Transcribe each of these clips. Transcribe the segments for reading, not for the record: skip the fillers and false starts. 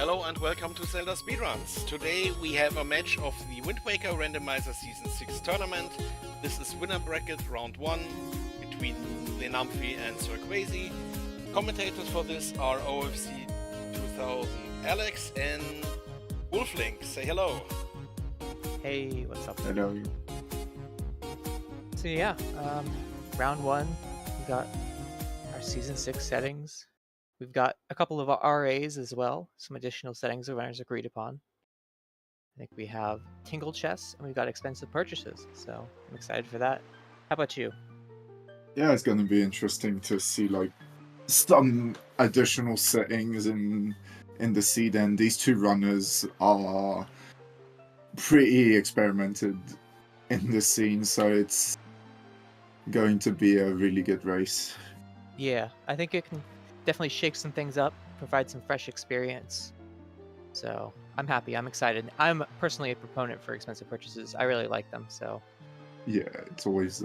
Hello and welcome to ZeldaSpeedRuns. Today we have a match of the Wind Waker Randomizer Season 6 tournament. This is winner bracket round 1 between Lenamphy and SirQuazy. Commentators for this are OFC 2000 Alex and Wolflink. Say hello. Hey, what's up? Hello. So yeah, round 1, we got our Season 6 settings. We've got a couple of RAs as well, some additional settings the runners agreed upon. I think we have Tingle Chests, and we've got expensive purchases, so I'm excited for that. How about you? Yeah, it's going to be interesting to see like some additional settings in the seed, and these two runners are pretty experimented in the scene, so it's going to be a really good race. Yeah, I think it can definitely shake some things up, provide some fresh experience. So I'm happy, I'm excited. I'm personally a proponent for expensive purchases. I really like them, so. Yeah, it's always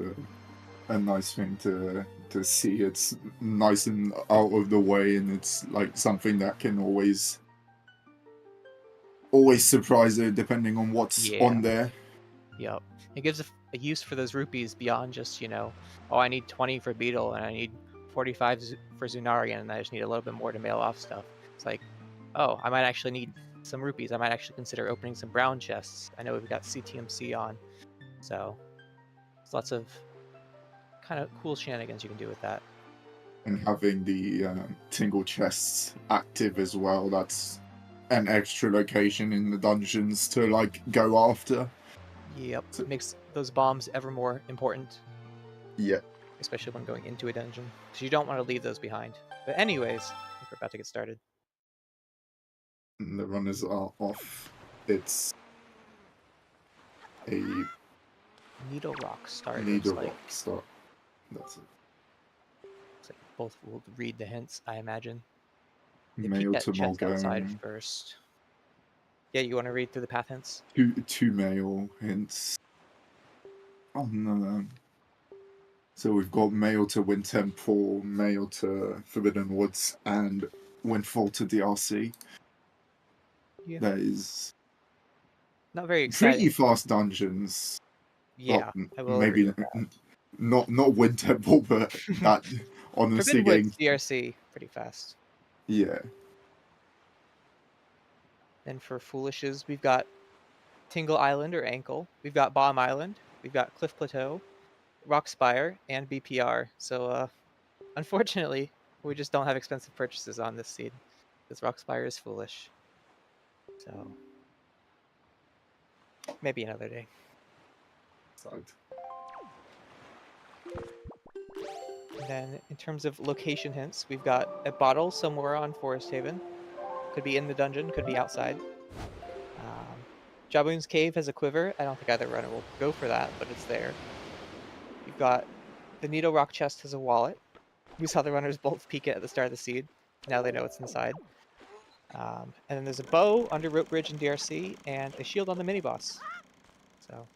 a nice thing to see. It's nice and out of the way, and it's like something that can always surprise you depending on what's on there. Yep. It gives a use for those rupees beyond just, oh, I need 20 for Beetle and I need 45 for Zunarian and I just need a little bit more to mail off stuff. It's like, oh, I might actually need some rupees. I might actually consider opening some brown chests. I know we've got CTMC on, so there's lots of kind of cool shenanigans you can do with that. And having the tingle chests active as well, that's an extra location in the dungeons to like go after. Yep, so it makes those bombs ever more important. Yeah. Especially when going into a dungeon, because you don't want to leave those behind. But anyways, I think we're about to get started. And the runners are off. It's a Needle Rock start. Needle Rock start. That's it. Looks like both will read the hints, I imagine. Mail to chest outside Mulgone. first. Yeah, you want to read through the path hints? Two mail hints. Oh no. So we've got mail to Wind Temple, mail to Forbidden Woods, and Windfall to DRC. Yeah. That is not very exciting. Pretty fast dungeons. Yeah, well, maybe not Wind Temple, but that honestly Forbidden Woods DRC pretty fast. Yeah. Then for Foolishes, we've got Tingle Island or Ankle. We've got Bomb Island. We've got Cliff Plateau, Rock Spire, and BPR. So, unfortunately, we just don't have expensive purchases on this seed because Rock Spire is foolish. So, maybe another day. Side. Then, in terms of location hints, we've got a bottle somewhere on Forest Haven. Could be in the dungeon, could be outside. Jaboon's Cave has a quiver. I don't think either runner will go for that, but it's there. You've got the Needle Rock chest has a wallet. We saw the runners both peek it at the start of the seed. Now they know it's inside. And then there's a bow under Rope Bridge in DRC, and a shield on the mini-boss. So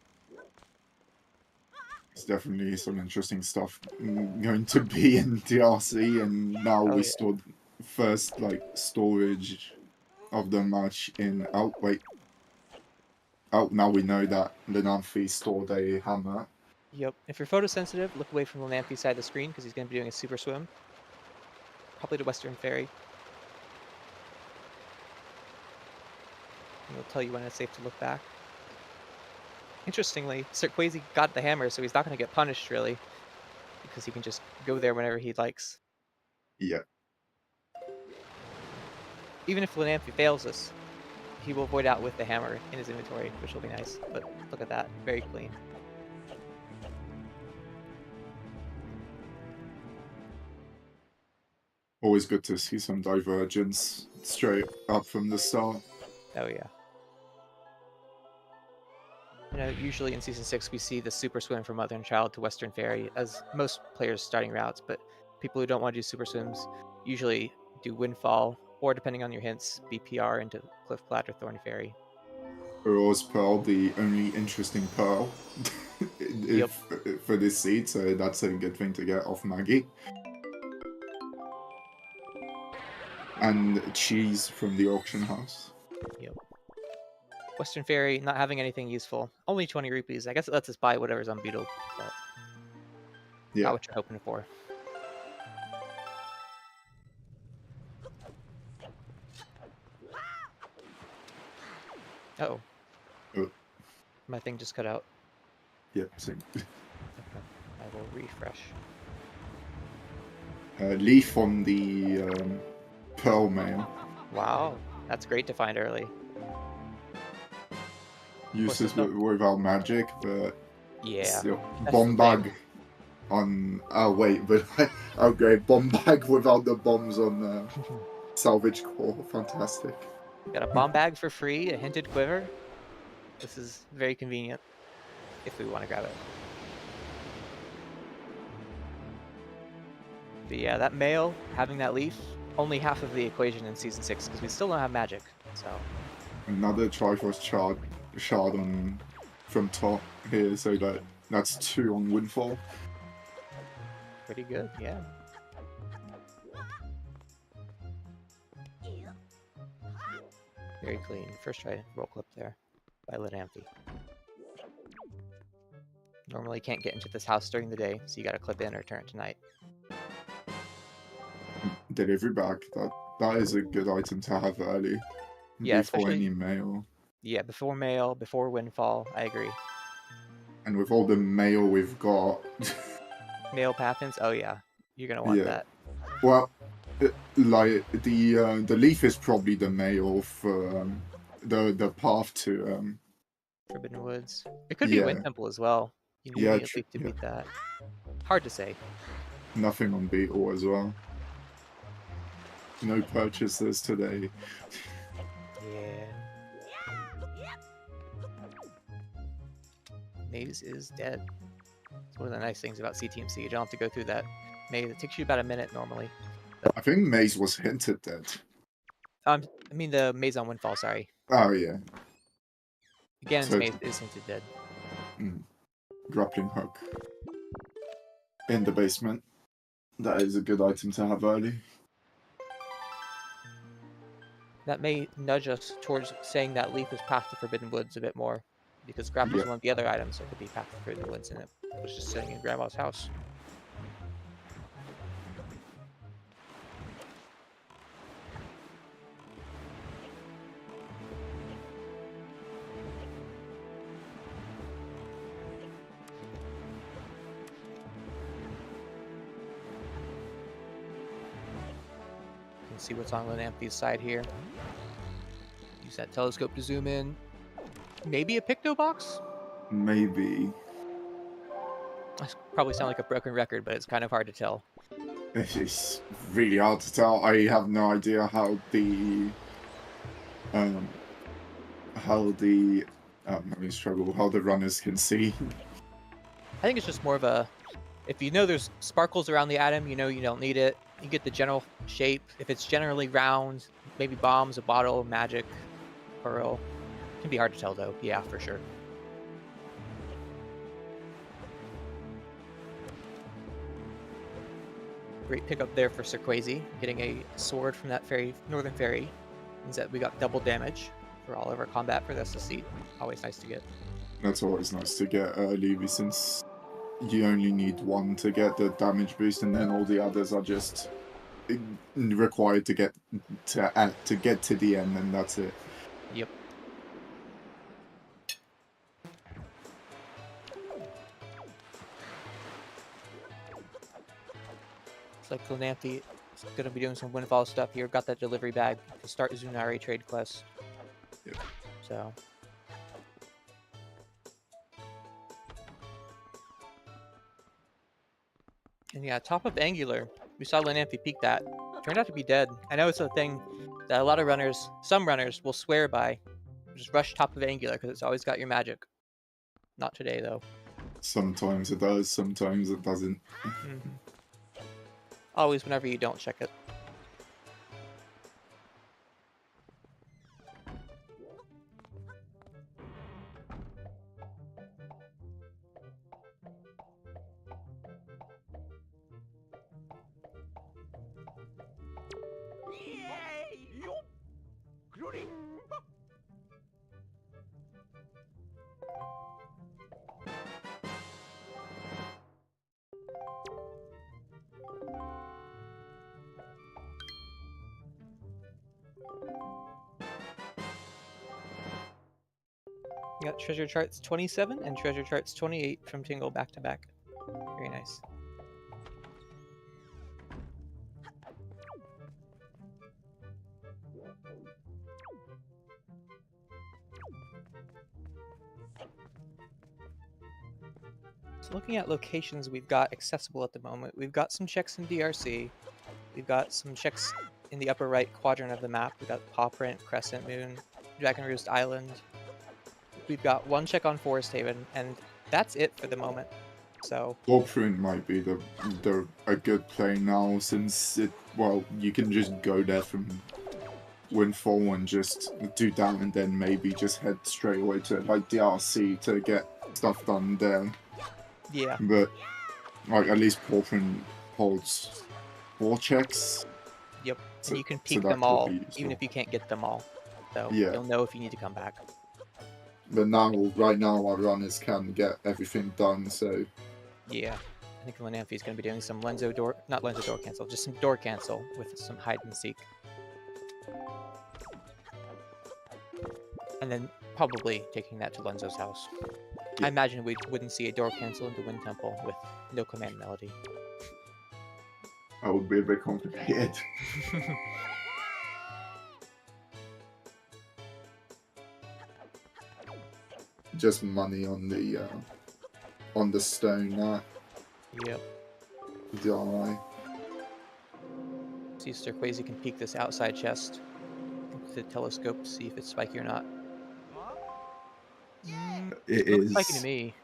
it's definitely some interesting stuff going to be in DRC, and now we stored first like storage of the match in now we know that Lenamphy stored a hammer. Yep. If you're photosensitive, look away from Lenamphy's side of the screen because he's going to be doing a super swim. Probably to Western Ferry. And it'll tell you when it's safe to look back. Interestingly, SirQuazy got the hammer, so he's not going to get punished, really. Because he can just go there whenever he likes. Yeah. Even if Lenamphy fails us, he will void out with the hammer in his inventory, which will be nice. But look at that, very clean. Always good to see some divergence straight up from the start. Oh yeah. Usually in Season 6 we see the super swim from Mother and Child to Western Ferry as most players starting routes, but people who don't want to do super swims usually do Windfall, or depending on your hints, BPR into Cliff Plat or Thorn Ferry. Rose Pearl, the only interesting pearl for this seed, so that's a good thing to get off Maggie. And cheese from the auction house. Yep. Western Ferry, not having anything useful. Only 20 rupees. I guess it lets us buy whatever's on Beetle, but Yeah. not what you're hoping for. Uh-oh. Oh. My thing just cut out. Yeah, same. Okay. I will refresh. Leaf on the Pearl Mail. Wow, that's great to find early. Uses without magic, but Yeah. still. That's Bomb the thing. bag on. Oh, wait, but okay, bomb bag without the bombs on salvage core. Fantastic. Got a bomb bag for free, a hinted quiver. This is very convenient if we want to grab it. But yeah, that mail, having that leaf, only half of the equation in Season 6, because we still don't have magic, so... Another Triforce shard on from top here, so that's 2 on Windfall. Pretty good, yeah. Very clean. First try roll clip there by Lenamphy. Normally can't get into this house during the day, so you gotta clip in or turn it to night. Delivery bag, that is a good item to have early. Yeah, before especially... any mail. Yeah, before mail, before windfall, I agree. And with all the mail we've got... Mail pathins? Oh yeah, you're gonna want that. Well, like, the leaf is probably the mail for the path to... Forbidden Woods. It could be Wind Temple as well. You need a leaf to beat that. Hard to say. Nothing on Beetle as well. No purchases today. Yeah. Maze is dead. It's one of the nice things about CTMC. You don't have to go through that maze. It takes you about a minute normally. I think Maze was hinted dead. I mean the maze on Windfall, sorry. Oh, yeah. Ganon's maze is hinted dead. Grappling hook. In the basement. That is a good item to have early. That may nudge us towards saying that leaf is Path to Forbidden Woods a bit more. Because Grapple's one of the other items that could be Path to Forbidden Woods, and it was just sitting in Grandma's house. You can see what's on Lenamphy's side here. Use that telescope to zoom in. Maybe a Picto box? Maybe. I probably sound like a broken record, but it's kind of hard to tell. It's really hard to tell. I have no idea how the I'm having struggle how the runners can see. I think it's just more of a, if you know there's sparkles around the atom, you know you don't need it. You get the general shape. If it's generally round, maybe bombs, a bottle, magic, pearl. Can be hard to tell though. Yeah, for sure. Great pickup there for SirQuazy. Getting a sword from that northern ferry means that we got double damage for all of our combat for the SSC. Always nice to get. That's always nice to get early, since you only need one to get the damage boost, and then all the others are just required to get to the end, and that's it. Yep. Looks like Lenamphy is going to be doing some Windfall stuff here. Got that delivery bag to start Zunari trade quest. Yep. So. And yeah, top of Angular. We saw Lenamphy peek that. Turned out to be dead. I know it's a thing that a lot of runners, some runners, will swear by. Just rush top of Angular because it's always got your magic. Not today, though. Sometimes it does, sometimes it doesn't. Always whenever you don't check it. You got treasure charts 27 and treasure charts 28 from Tingle back to back. Very nice. So looking at locations we've got accessible at the moment, we've got some checks in DRC. We've got some checks in the upper right quadrant of the map. We've got Paw Print, Crescent Moon, Dragon Roost Island. We've got one check on Forest Haven, and that's it for the moment. So Warprint might be a good play now, since you can just go there from Windfall and just do that, and then maybe just head straight away to like DRC to get stuff done there. yeah, But like at least Warprint holds 4 checks. yep. So- And you can so peek that them could all, be useful. even if you can't get them all. So Yeah. you'll know if you need to come back. But right now, our runners can get everything done, so Yeah. I think Lenamphy is going to be doing some not Lenzo door cancel, just some door cancel with some hide and seek. And then probably taking that to Lenzo's house. Yeah. I imagine we wouldn't see a door cancel into Wind Temple with no command melody. that would be a bit complicated. Just money on the stone Yep. die. See if SirQuazy can peek this outside chest with the telescope to see if it's spiky or not. It Looks is. spiky to me.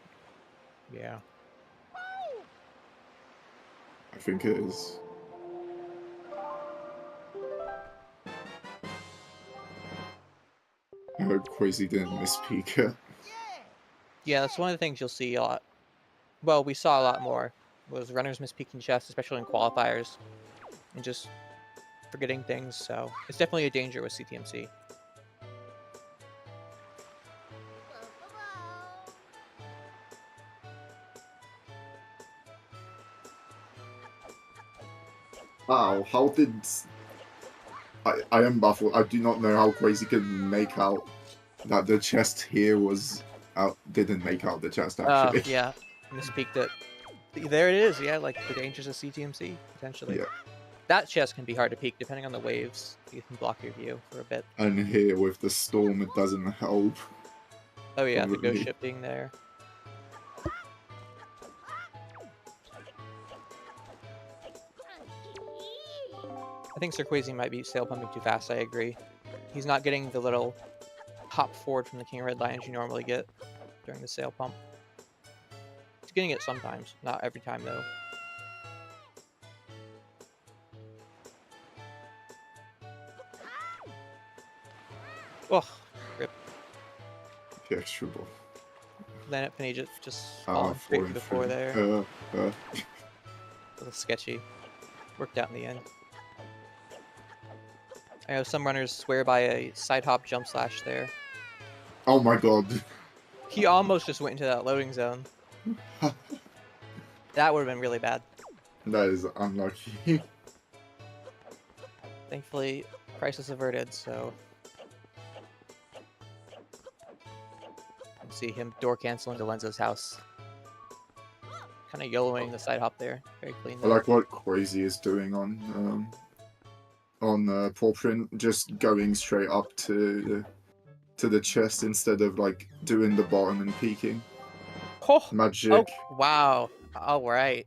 Yeah. I think it is. I hope Quasi didn't misspeak it. Yeah, that's one of the things you'll see a lot. Well, we saw a lot more. Was runners mispeaking chests, especially in qualifiers, and just forgetting things. So it's definitely a danger with CTMC. Wow, how did... I am baffled. I do not know how Quasi could make out that the chest here was out. Didn't make out the chest, actually. Yeah, mispeaked it. There it is, yeah, like the dangers of CTMC, potentially. Yeah. That chest can be hard to peek, depending on the waves. You can block your view for a bit. And here, with the storm, it doesn't help. Oh yeah, the Probably. ghost ship being there. I think SirQuazy might be sail pumping too fast, I agree. He's not getting the little hop forward from the King Red Lions you normally get during the sail pump. He's getting it sometimes, not every time though. Oh, rip. The extra ball. Lenamphy just falling straight through the floor there. A little sketchy. Worked out in the end. I know some runners swear by a side hop jump slash there. Oh my god. He almost just went into that loading zone. That would have been really bad. That is unlucky. Thankfully, crisis averted, so... See him door cancel into Lenzo's house. Kind of YOLOing the side hop there. Very clean I though. like what Quasi is doing on Paw Print, just going straight up to the chest instead of like doing the bottom and peeking. Oh, Magic. oh wow. Alright.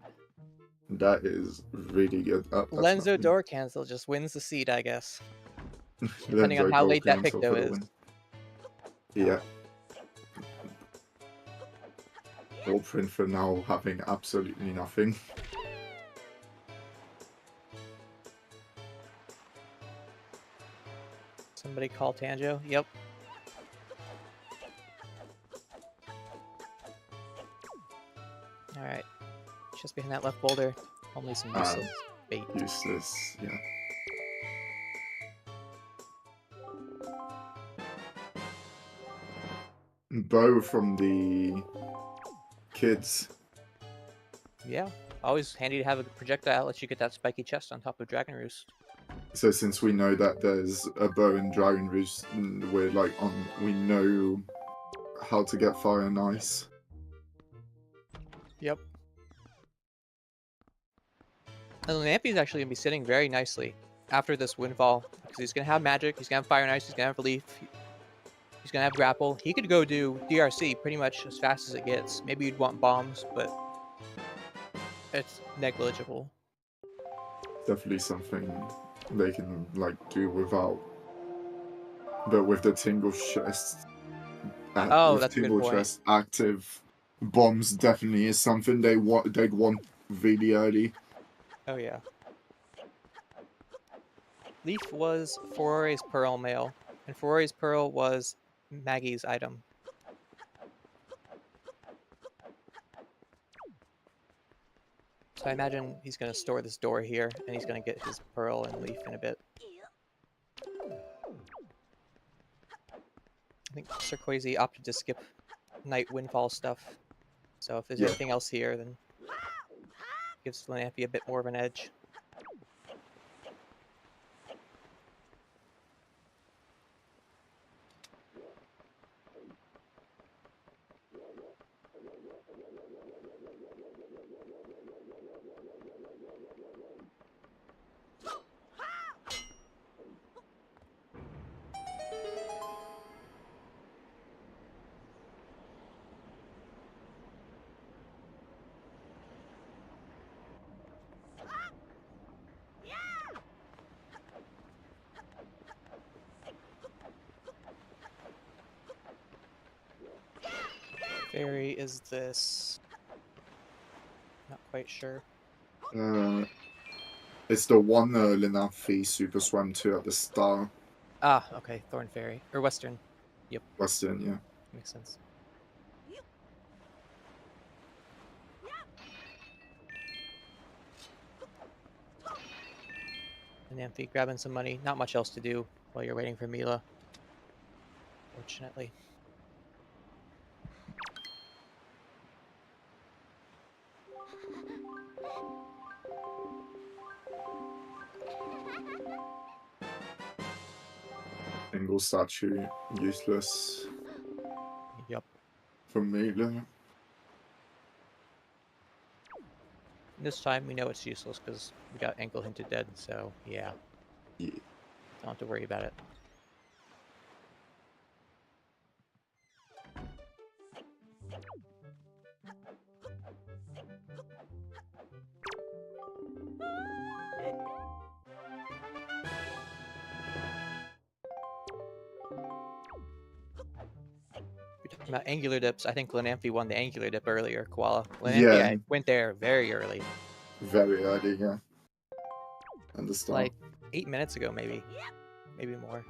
That is really good. That's Lenzo nothing. door cancel just wins the seed, I guess. Lenzo Depending on how door late that pick cancel though for the is. win. Yeah. Paw Print for now having absolutely nothing. Somebody call Tanjo. Yep. Alright. Just behind that left boulder. Only some useless bait. Useless, yeah. Bow from the kids. Yeah. Always handy to have a projectile lets you get that spiky chest on top of Dragon Roost. So since we know that there's a bow and Dragon Roost, we know how to get fire and ice. Yep. And Lenamphy is actually going to be sitting very nicely after this windfall, because he's going to have magic, he's going to have fire and ice, he's going to have relief, he's going to have grapple. He could go do DRC pretty much as fast as it gets. Maybe you'd want bombs, but it's negligible. Definitely something they can like do without. But with the tingle chest, Oh, with that's a good tingle point. chest active, bombs definitely is something they'd want really early. Oh yeah. Leaf was Forore's Pearl male, and Forore's Pearl was Maggie's item. So I imagine he's going to store this door here, and he's going to get his Pearl and Leaf in a bit. I think SirQuazy opted to skip Night Windfall stuff. So if there's anything else here, then gives Lenamphy a bit more of an edge. Fairy is this? Not quite sure. It's the one Lenamphy super swam to at the start. Ah, okay, Thorn Fairy. Or Western. Yep. Western, yeah. Makes sense. Lenamphy grabbing some money. Not much else to do while you're waiting for Mila. Fortunately. Single statue, useless Yep. for Mila. This time we know it's useless because we got ankle hinted dead, so yeah. Yeah. Don't have to worry about it. We're talking about angular dips. I think Lenamphy won the angular dip earlier, Koala. Lenamphy, Yeah. I went there very early. Very early, yeah. Understand. Like 8 minutes ago, maybe. Maybe more.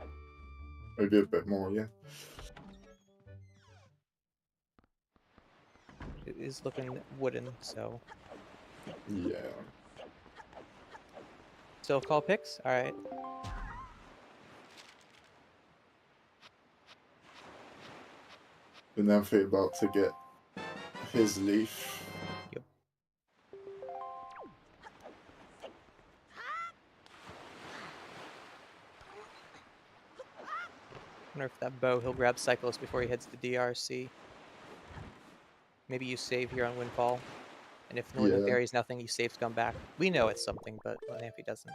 Maybe a bit more, yeah. It is looking wooden, so. Yeah. Still call picks? Alright. Lenamphy about to get his leaf. Yep. Wonder if that bow he'll grab Cyclist before he heads to DRC. Maybe you save here on Windfall. And if Northern Fairy is nothing, you save Scum back. We know it's something, but Lenamphy doesn't.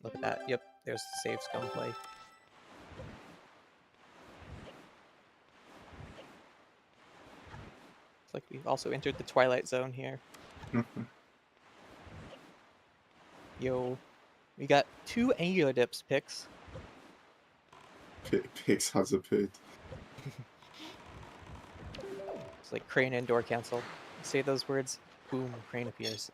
Look at that. Yep, there's the save Scum play. It's like we've also entered the Twilight Zone here. Yo, we got 2 angular dips picks. Pix has appeared. It's like Crane and door cancel. Say those words, boom, Crane appears.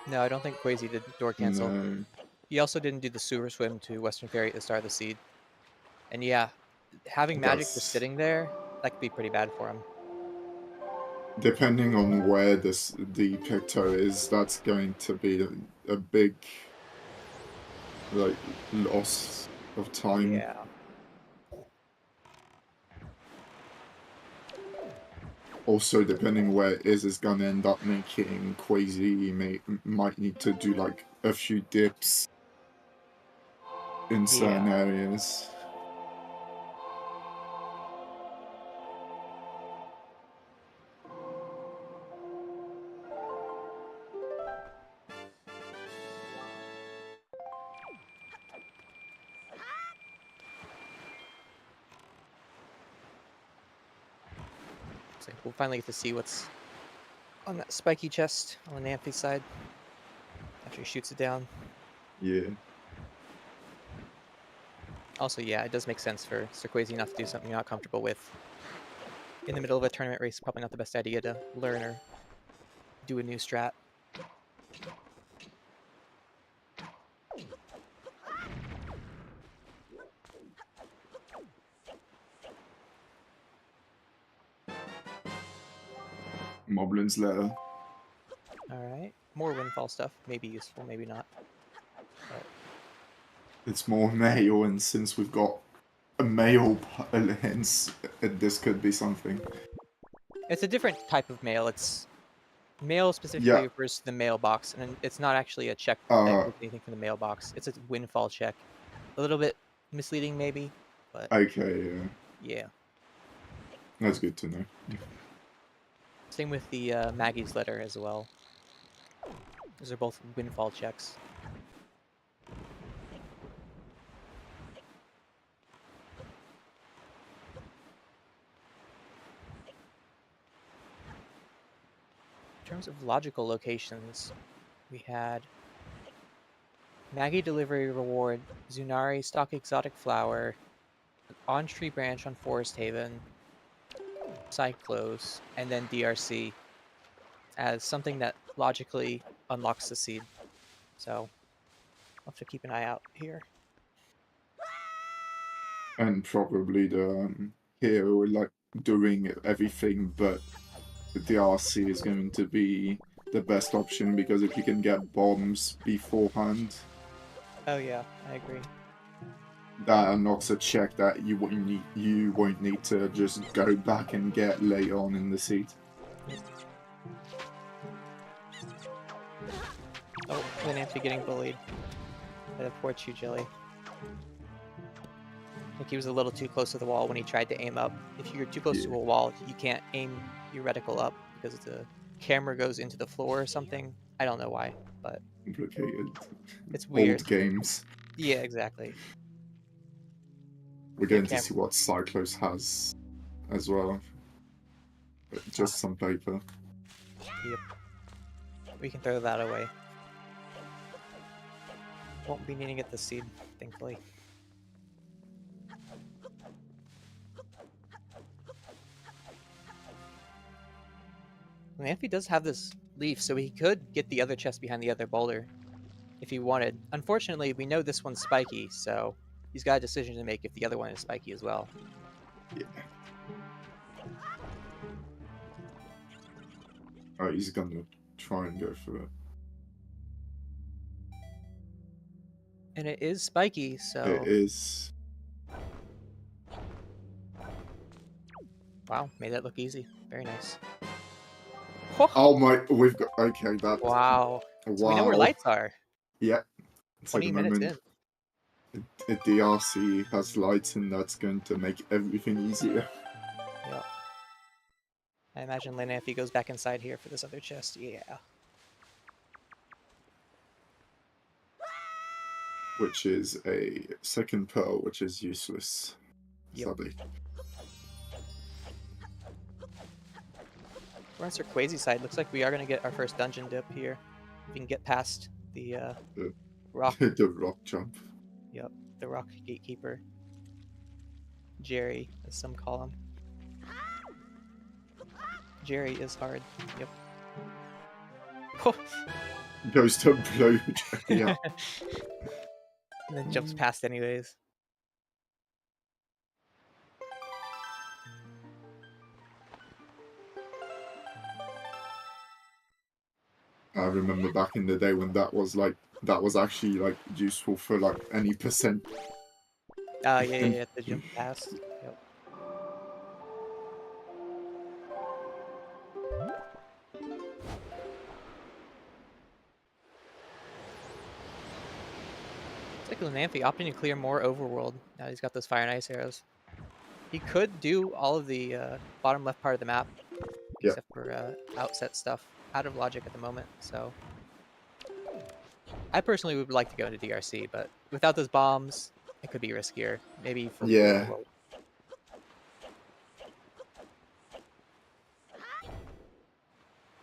No, I don't think Quasi did door cancel. No. He also didn't do the sewer swim to Western Ferry at the start of the seed. And yeah, having magic just That's sitting there, that could be pretty bad for him. depending on where the Picto is, that's going to be a big like loss of time. Yeah. Also, depending where it is going to end up making Quasi might need to do like a few dips in certain areas. So we'll finally get to see what's on that spiky chest on the Lenamphy side after he shoots it down. Yeah. Also, yeah, it does make sense for SirQuazy not to do something you're not comfortable with. In the middle of a tournament race, probably not the best idea to learn or do a new strat. Moblin's letter. Alright, more windfall stuff. Maybe useful, maybe not. But It's more male, and since we've got a male lens, this could be something. it's a different type of mail. It's mail specifically Yeah. refers to the mailbox, and it's not actually a check that includes anything from the mailbox. It's a windfall check. A little bit misleading, maybe, but Okay, yeah. that's good to know. Same with the Maggie's letter as well. Those are both windfall checks. In terms of logical locations, we had Maggie delivery reward, Zunari stock exotic flower, on tree branch on Forest Haven, Cyclos, and then DRC as something that logically unlocks the seed. So I'll have to keep an eye out here. And probably the hero like doing everything, but the DRC is going to be the best option because if you can get bombs beforehand, Oh yeah, I agree. that unlocks a check that you won't need to just go back and get later on in the seat. Oh, Lenamphy getting bullied by the poor Chew Jelly. I think he was a little too close to the wall when he tried to aim up. If you're too close to a wall, you can't aim your reticle up because the camera goes into the floor or something. I don't know why, but Complicated. it's weird. Old games. Yeah, exactly. We're going to see what Cyclos has as well. But just some paper. Yep. We can throw that away. Won't be needing it this seed, thankfully. Lenamphy does have this leaf, so he could get the other chest behind the other boulder if he wanted. Unfortunately, we know this one's spiky, so he's got a decision to make if the other one is spiky as well. Yeah. Oh, he's gonna try and go for it. And it is spiky, so... It is. Wow, made that look easy. Very nice. Oh my, we've got, okay, that. Wow. Wow. So we know where lights are. Yep. 20 minutes in. A DRC has lights, and that's going to make everything easier. Yep. I imagine Lenamphy goes back inside here for this other chest. Yeah. Which is a second pearl, which is useless. Yep. Sadly. We're on SirQuazy side. Looks like we are going to get our first dungeon dip here. We can get past the rock. The rock jump. Yep, the rock gatekeeper. Jerry, as some call him. Jerry is hard. Yep. Goes to blow Jelly up. And then jumps past anyways. I remember back in the day when that was actually like useful for like any percent. Yeah, the jump past. Yep. It's like Lenamphy opting to clear more overworld. Now he's got those fire and ice arrows. He could do all of the bottom left part of the map, Yeah. except for outset stuff. Out of logic at the moment, so I personally would like to go into DRC, but without those bombs, it could be riskier. Maybe for Yeah. overworld.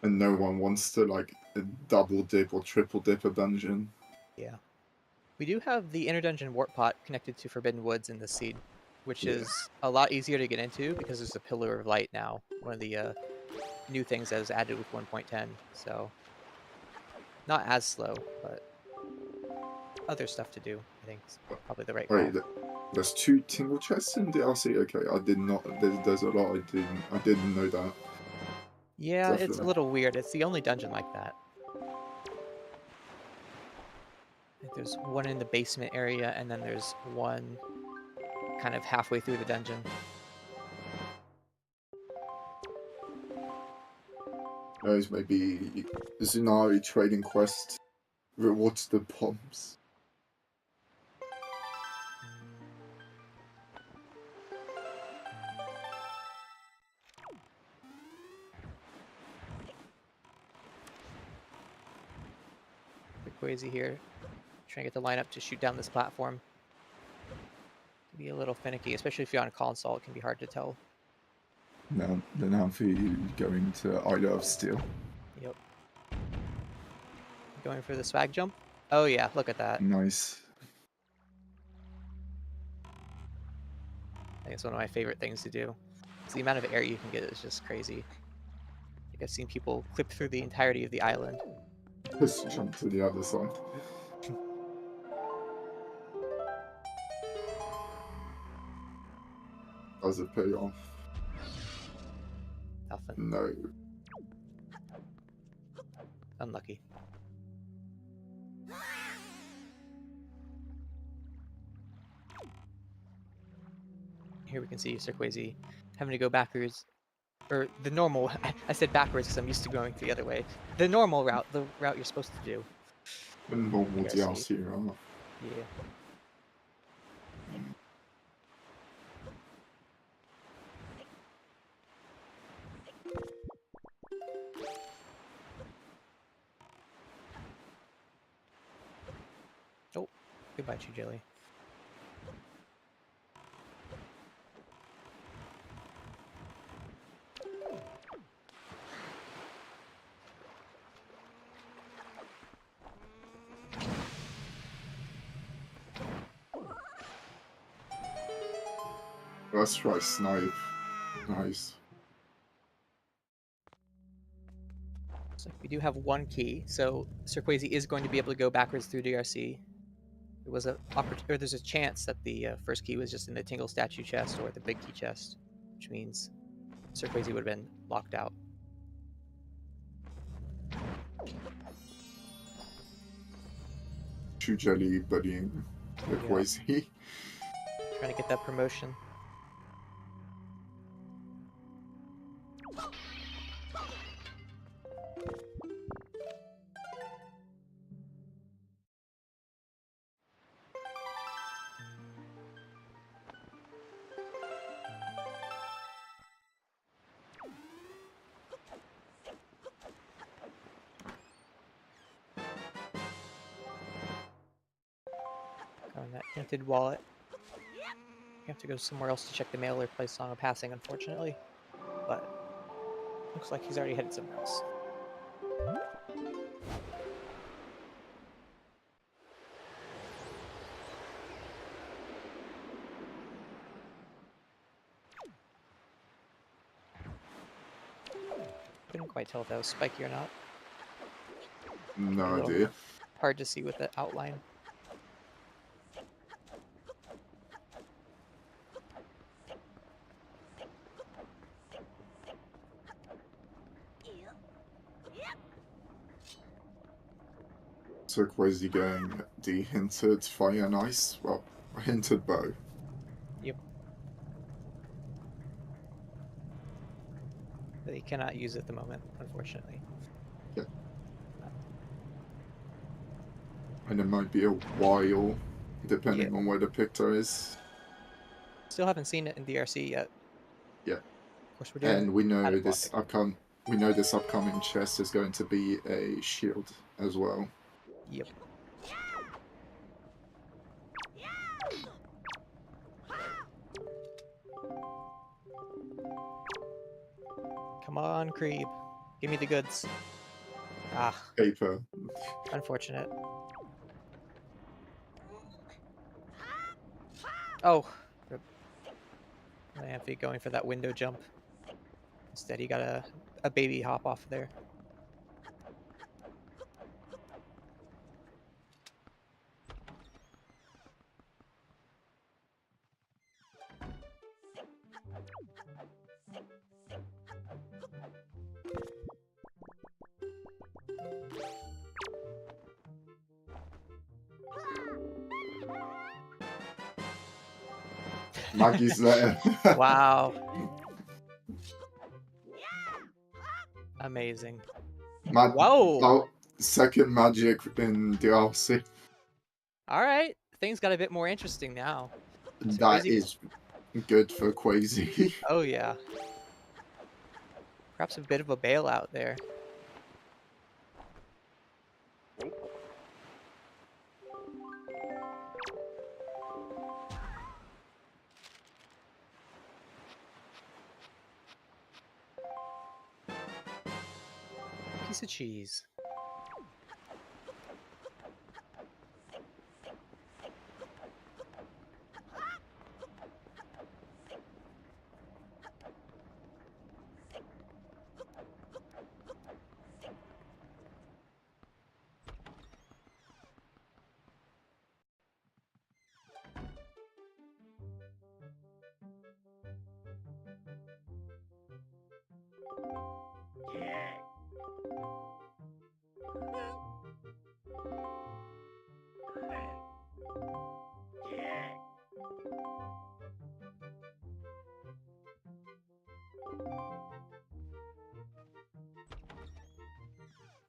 And no one wants to like double dip or triple dip a dungeon. Yeah. We do have the inner dungeon warp pot connected to Forbidden Woods in this seed, which Yeah. is a lot easier to get into because there's a Pillar of Light now, one of the new things that was added with 1.10. So not as slow, but other stuff to do. I think is probably the right call. Wait, there's 2 tingle chests in DLC. Okay, I did not. There's a lot I didn't know that. Yeah, it's a Definitely. little weird. It's the only dungeon like that. I think there's one in the basement area, and then there's one kind of halfway through the dungeon. Those maybe Zunari trading quest rewards the bombs. SirQuazy here, trying to get the lineup to shoot down this platform. Can be a little finicky, especially if you're on a console. It can be hard to tell. Now, Lenamphy going to Isle of Steel. Yep. Going for the swag jump. Oh yeah, look at that. Nice. I think it's one of my favorite things to do. So the amount of air you can get is just crazy. Like I've seen people clip through the entirety of the island. Just jump to the other side. Does it pay off? Nothing. No. Unlucky. Here we can see SirQuazy having to go backwards, or the normal. I said backwards because I'm used to going the other way. The normal route, the route you're supposed to do. The normal DRC. DLC, right? Yeah. Oh, goodbye, Chew Jelly. Let's try snipe. Nice. So we do have one key, so SirQuazy is going to be able to go backwards through DRC. There was there's a chance that the first key was just in the Tingle statue chest or the big key chest, which means SirQuazy would have been locked out. Chew Jelly buddying with Yeah. Quazy. Trying to get that promotion. On that hinted wallet. You have to go somewhere else to check the mail or play Song of Passing, unfortunately. But looks like he's already headed somewhere else. Couldn't quite tell if that was spiky or not. No A little idea. hard to see with the outline. SirQuazy going the hinted fire and ice. Well, hinted bow. Yep. But you cannot use it at the moment, unfortunately. Yeah. And it might be a while, depending on where the picture is. Still haven't seen it in DRC yet. Yeah. Of course, we're doing. And we know attic this blocking. upcoming chest is going to be a shield as well. Yep. Come on, Creep. Give me the goods. Ah, Paper. unfortunate. Oh. Lenamphy going for that window jump. Instead, he got a baby hop off there. Maggie's there. Wow. Amazing. Whoa! Oh, second magic in DLC. Alright. Things got a bit more interesting now. That SirQuazy- is good for Quazy. Oh, yeah. Perhaps a bit of a bailout there. Piece of cheese.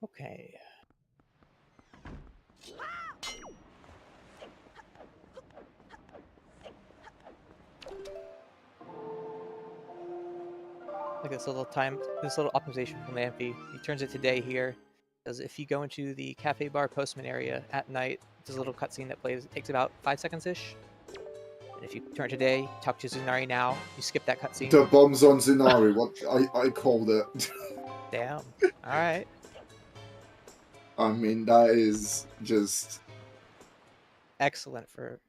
Okay. Look at this little optimization from Lenamphy. He turns it to day here. Because if you go into the cafe bar postman area at night, there's a little cutscene that plays. It takes about 5 seconds-ish. And if you turn it to day, talk to Zunari now, you skip that cutscene. The bombs on Zenari, what I called it. Damn. Alright. I mean, that is just... Excellent for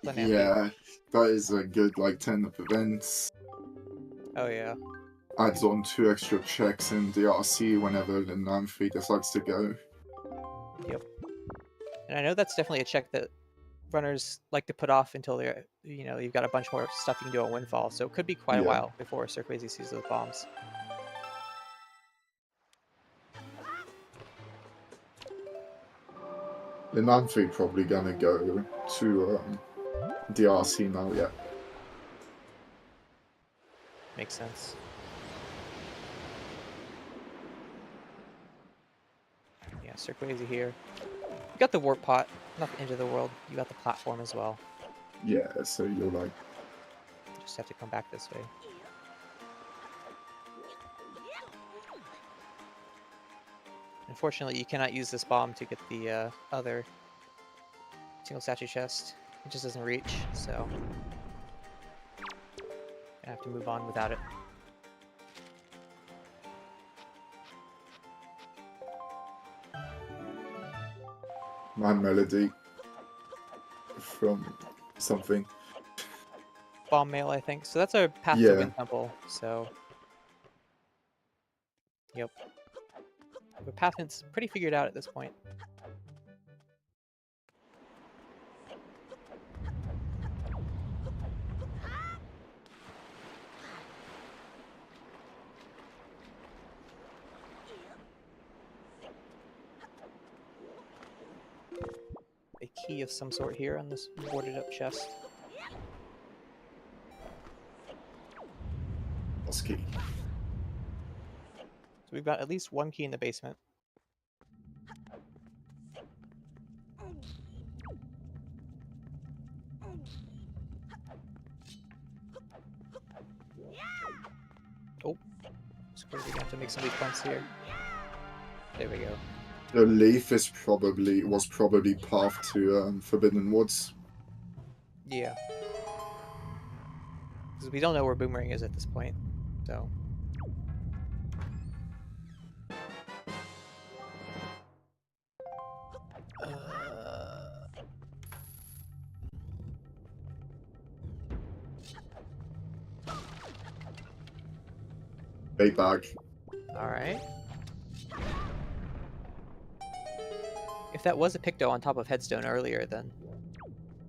Lenamphy. Yeah, that is a good, like, 10 of events. Oh, yeah. Adds on 2 extra checks in DRC whenever the Lenamphy decides to go. Yep. And I know that's definitely a check that runners like to put off until they're, you've got a bunch more stuff you can do on Windfall. So it could be quite a Yeah. while before SirQuazy sees those bombs. Lenamphy probably gonna go to DRC now, yeah. Makes sense. Yeah, SirQuazy here. You got the warp pot, not the end of the world. You got the platform as well. Yeah, so you're like... You just have to come back this way. Unfortunately, you cannot use this bomb to get the other single statue chest. It just doesn't reach, so I have to move on without it. My melody from something. Bomb mail, I think. So that's our path Yeah. to Wind Temple. So, yep. The path's pretty figured out at this point. A key of some sort here on this boarded up chest. What's key? So we've got at least one key in the basement. Oh, we're gonna have to make some weak points here. There we go. The leaf was probably path to Forbidden Woods. Yeah. Because we don't know where Boomerang is at this point, so. Bait bag. Alright. If that was a Picto on top of Headstone earlier, then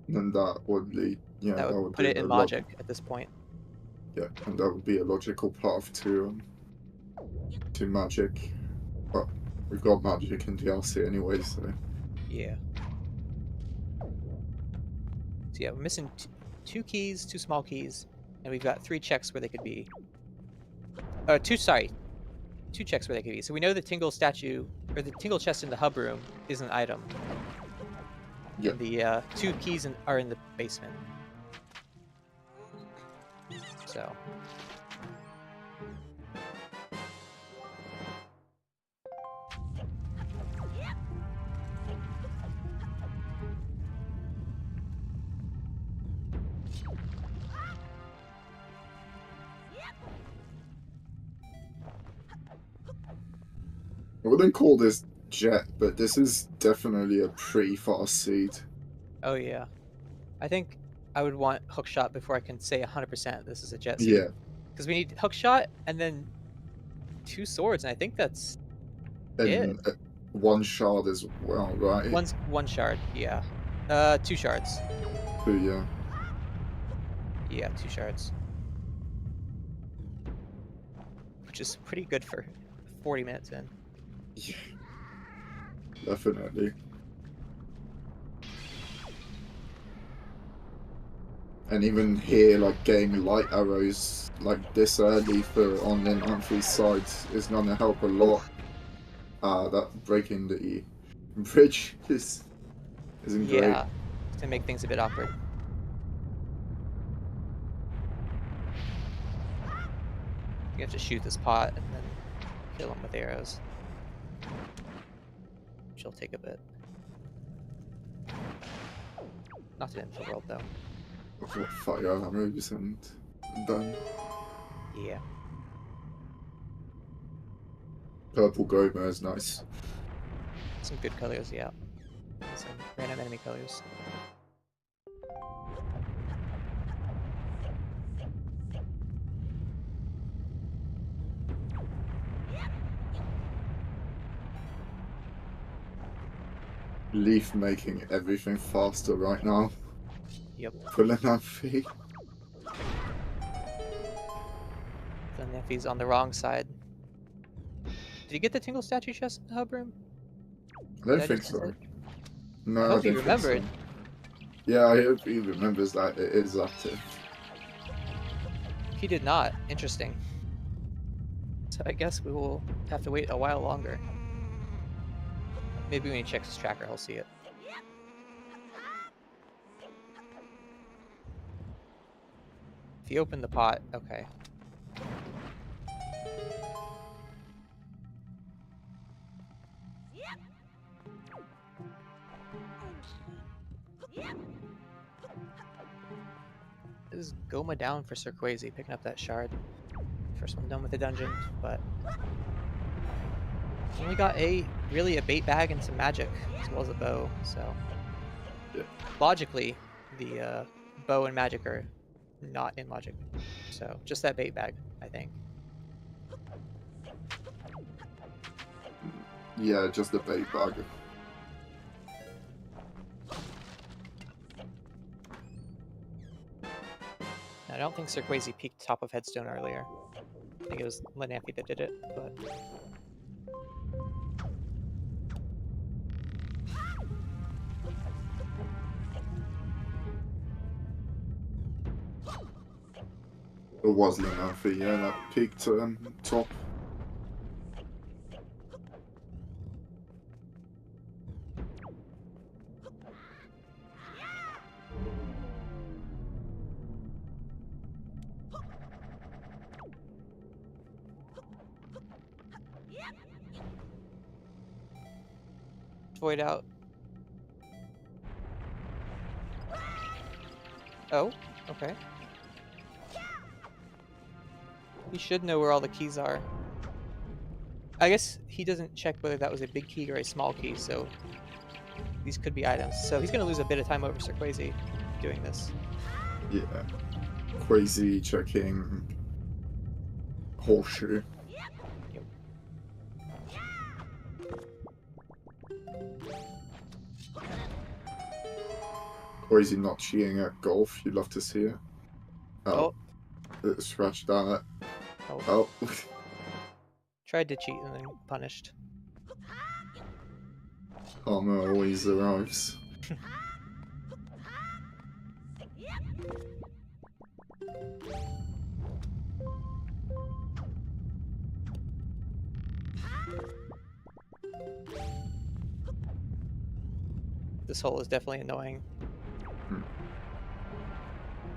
And that would lead. Yeah, that would put be it in a logic at this point. Yeah, and that would be a logical path to magic. But we've got magic in DLC anyway, so. Yeah. So yeah, we're missing two keys, two small keys, and we've got 3 checks where they could be. Two checks where they could be. So we know the Tingle statue, or the Tingle chest in the hub room is an item. Yeah. And the 2 keys are in the basement. So. I wouldn't call this jet, but this is definitely a pretty fast seed. Oh yeah. I think I would want hookshot before I can say 100% this is a jet seed. Yeah. Because we need hookshot and then 2 swords, and I think that's And it. 1 shard as well, right? One shard, yeah. 2 shards. But yeah. Yeah, 2 shards. Which is pretty good for 40 minutes in. Yeah. Definitely. And even here, like getting light arrows like this early for on Lenamphy's side is gonna help a lot. That breaking the bridge isn't great. Yeah, to make things a bit awkward. You have to shoot this pot and then kill him with arrows. Which will take a bit. Not to end the world though. Fire arrows and done. Yeah. Purple Goma is nice. Some good colors, yeah. Some random enemy colors. Leaf making everything faster right now. Yep. For Lenamphy. Lenamphy's on the wrong side. Did you get the Tingle statue chest in the hub room? I don't Did I think just so. miss it? No, I I hope don't you think so. remembered. Yeah, I hope he remembers that it is active. He did not. Interesting. So I guess we will have to wait a while longer. Maybe when he checks his tracker, he'll see it. If you open the pot, okay. This is Goma down for SirQuazy, picking up that shard. First one done with the dungeon, but he's only got really a bait bag and some magic, as well as a bow, so Yeah. logically, the bow and magic are not in logic. So just that bait bag, I think. Yeah, just the bait bug. I don't think SirQuazy peeked top of headstone earlier. I think it was Lenamphy that did it, but It was Lenamphy, yeah, that peaked top. void out. Oh, okay. He should know where all the keys are. I guess he doesn't check whether that was a big key or a small key, so these could be items. So he's going to lose a bit of time over SirQuazy doing this. Yeah. Quazy checking horseshoe. Yep. Quazy not cheating at golf, you'd love to see it. Oh. It scratched on it. Oh. Oh. Tried to cheat and then punished. Karma always arrives. This hole is definitely annoying.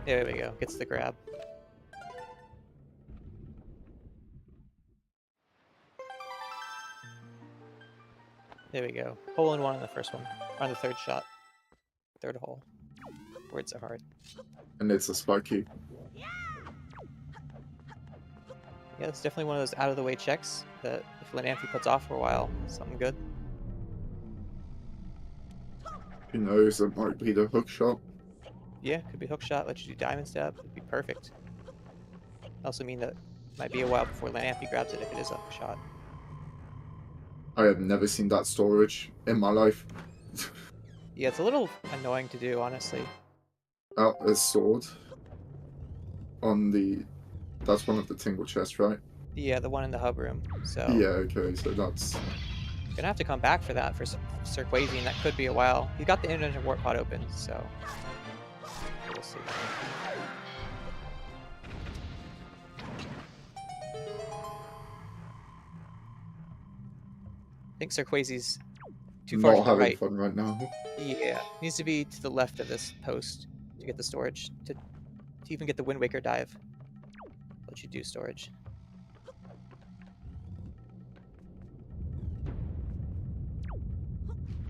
There we go. Gets the grab. There we go. Hole in one on the first one. On the third shot. Third hole. Words are hard. And it's a spiky. Yeah, it's definitely one of those out-of-the-way checks that if Lenamphy puts off for a while, something good. Who knows, it might be the hook shot. Yeah, could be hook shot, let you do diamond stab. It'd be perfect. Also mean that it might be a while before Lenamphy grabs it if it is a hook shot. I have never seen that storage in my life. Yeah, it's a little annoying to do, honestly. Oh, there's sword. On the... That's one of the tingle chests, right? Yeah, the one in the hub room. So Yeah, okay, so that's... gonna have to come back for that for SirQuazy, and that could be a while. He's got the internet warp pod open, so we'll see. I think SirQuazy's too far not to the having right. fun right now. Yeah, needs to be to the left of this post to get the storage, to even get the Wind Waker dive. Let you do storage.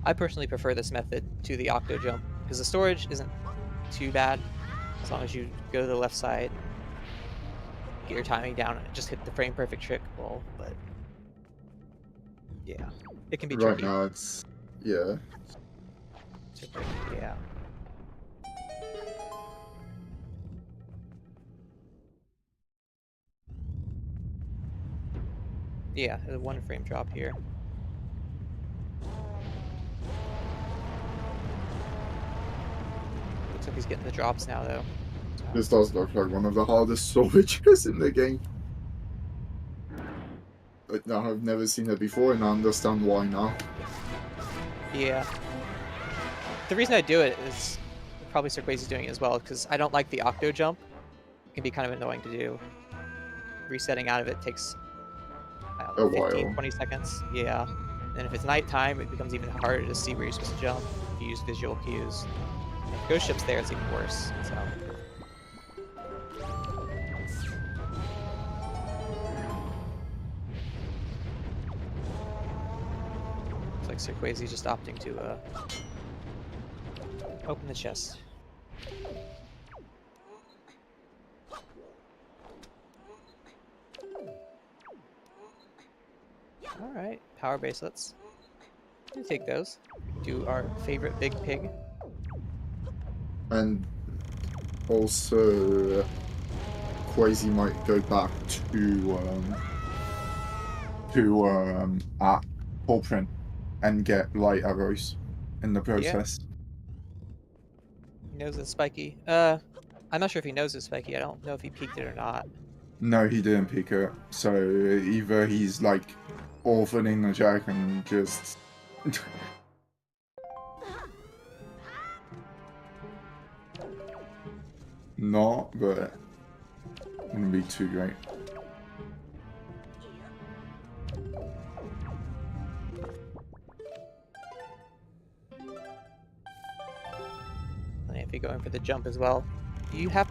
I personally prefer this method to the octo jump because the storage isn't too bad as long as you go to the left side, get your timing down, and just hit the frame perfect trick roll. But yeah, it can be Right tricky. now it's... yeah. Yeah. Yeah, there's a one frame drop here. Looks like he's getting the drops now, though. This does look like one of the hardest storages in the game. Like, no, I've never seen it before, and I understand why now. Yeah. The reason I do it is probably SirQuazy's doing it as well, because I don't like the octo jump. It can be kind of annoying to do. Resetting out of it takes I don't know, 15, 20 seconds. Yeah. And if it's nighttime, it becomes even harder to see where you're supposed to jump if you use visual cues. If Ghost Ship's there, it's even worse. So. Looks like SirQuazy just opting to open the chest. Alright, power bracelets. We'll take those. Do our favorite big pig. And also, Quazy might go back to paw print and get light arrows in the process. He knows it's spiky. I'm not sure if he knows it's spiky. I don't know if he peeked it or not. No, he didn't pick it. So either he's like orphaning the jack and just not, but wouldn't be too great. Lenamphy going for the jump as well. You have.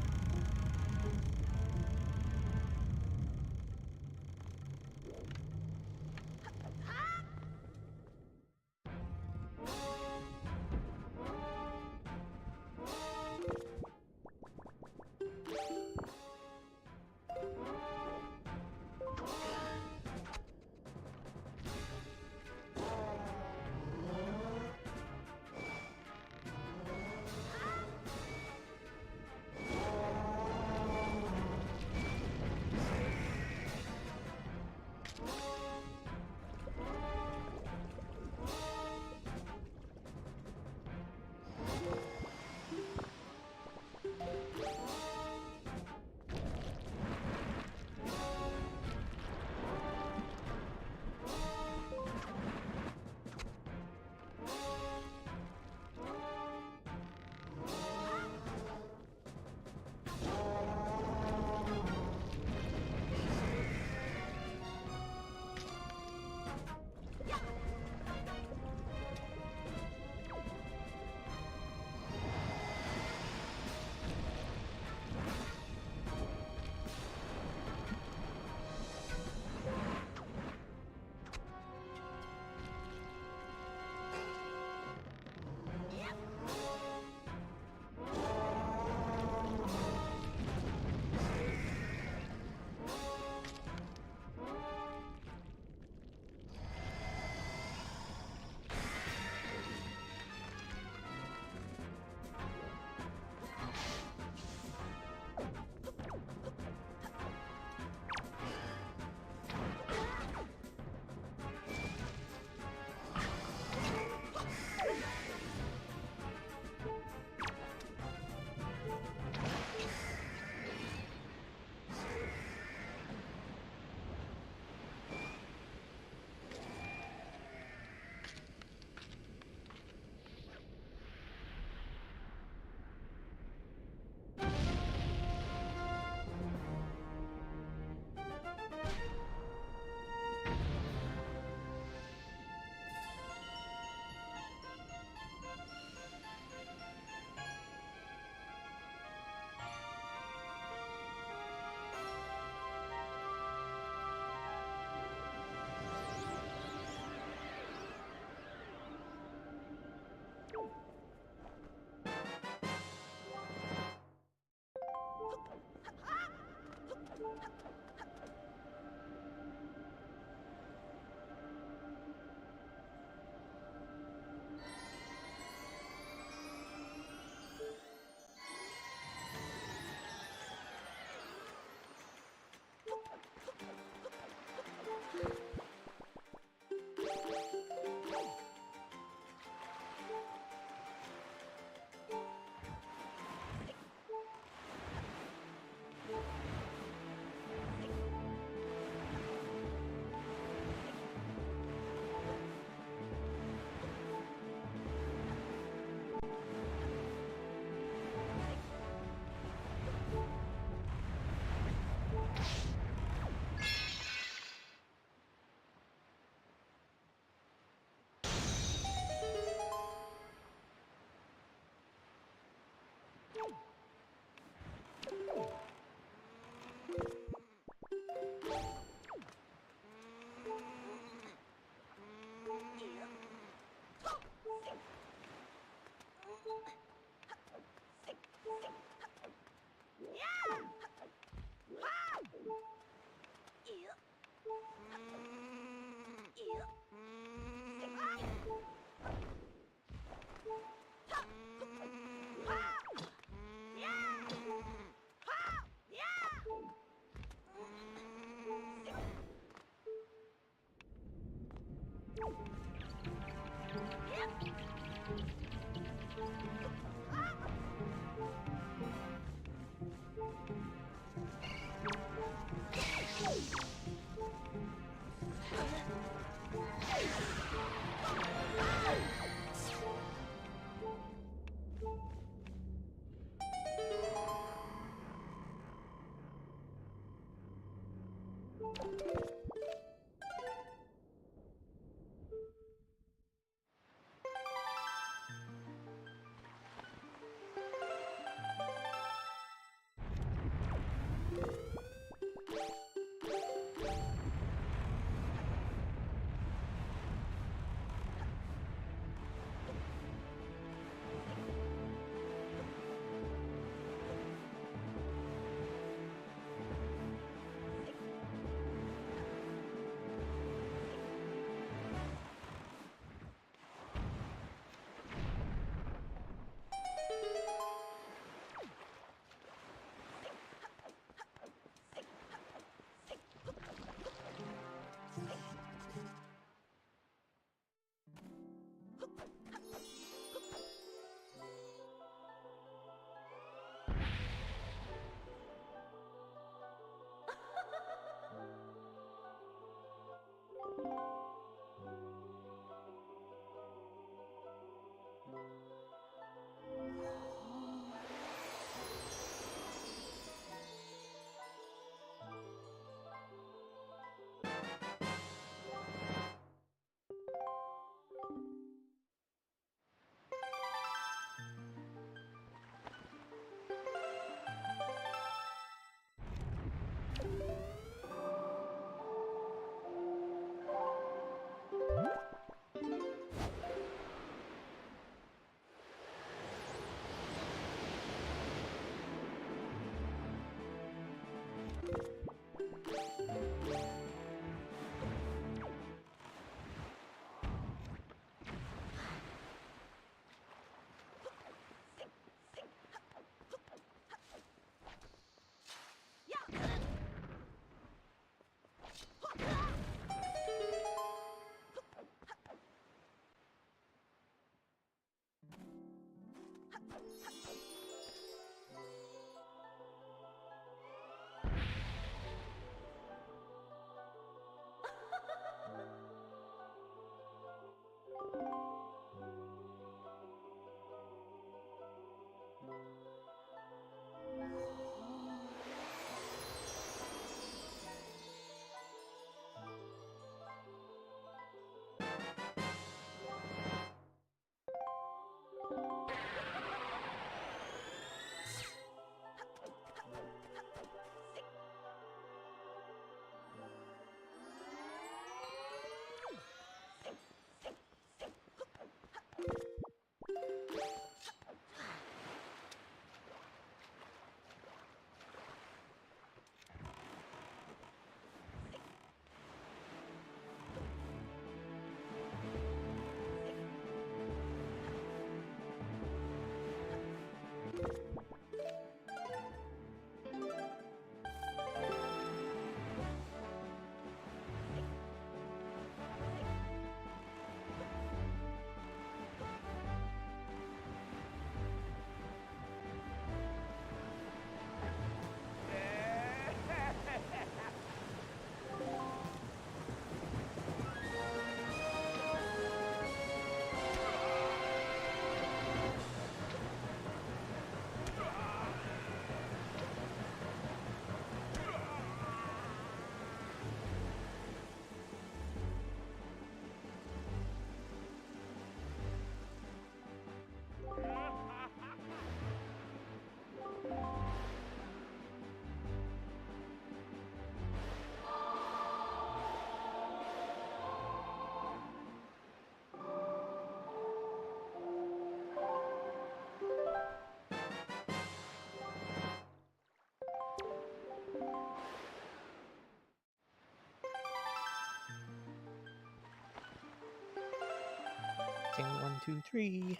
1, 2, 3.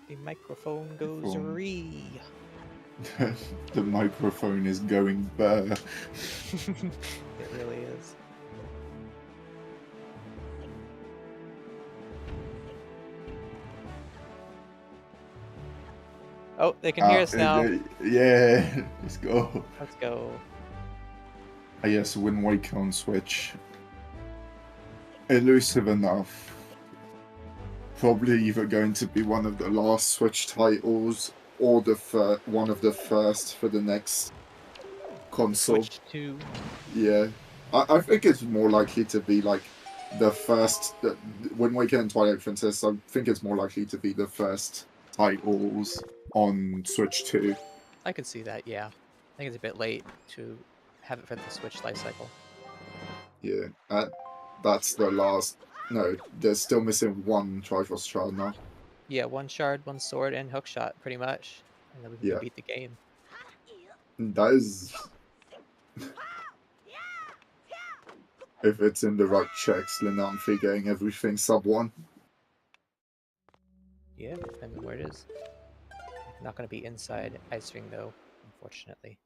The microphone goes ree. The microphone is going burr. It really is. Oh, they can hear us now. Yeah, let's go. Let's go. Yes, Wind Waker on Switch. Elusive enough. probably either going to be one of the last Switch titles or the one of the first for the next console. Switch to Yeah, I think it's more likely to be like the first. When we get in Twilight Princess, I think it's more likely to be the first titles on Switch 2. I could see that. Yeah, I think it's a bit late to have it for the Switch lifecycle. Yeah, that's the last. No, they're still missing one Triforce Shard now. Yeah, one shard, one sword, and hookshot, pretty much, and then we can Yeah. beat the game. That is. If it's in the right checks, Lenamphy getting everything sub 1. Yeah, I mean where it is. Not going to be inside Ice Ring though, unfortunately.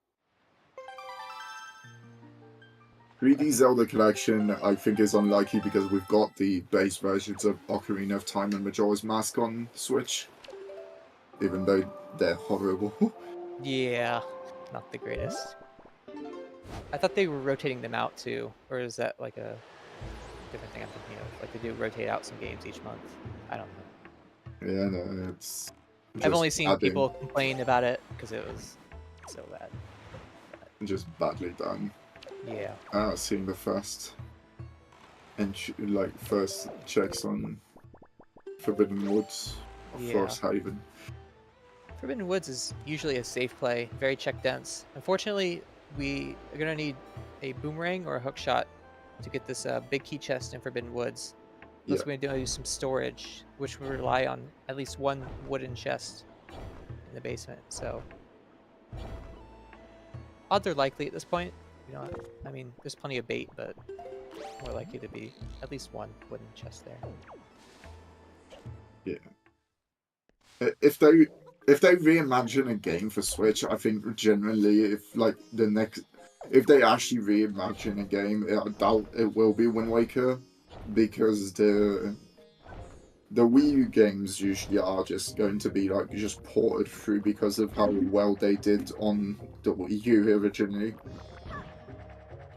3D Zelda Collection, I think, is unlikely because we've got the base versions of Ocarina of Time and Majora's Mask on Switch. Even though they're horrible. Yeah, not the greatest. I thought they were rotating them out too, or is that like a different thing I'm thinking of? Like they do rotate out some games each month. I don't know. Yeah, no, it's. I've only seen adding, people complain about it because it was so bad. just badly done. Yeah. Seeing the first. And first checks on Forbidden Woods or Yeah. Forest Haven. Forbidden Woods is usually a safe play, very check dense. Unfortunately, we are gonna need a boomerang or a hookshot to get this big key chest in Forbidden Woods. Unless we're gonna do some storage, which we rely on at least one wooden chest in the basement. So odds are likely at this point. You know, I mean, there's plenty of bait, but more likely to be at least one wooden chest there. Yeah. If they reimagine a game for Switch, I think generally if they actually reimagine a game, I doubt it will be Wind Waker, because the Wii U games usually are just going to be like just ported through because of how well they did on the Wii U originally.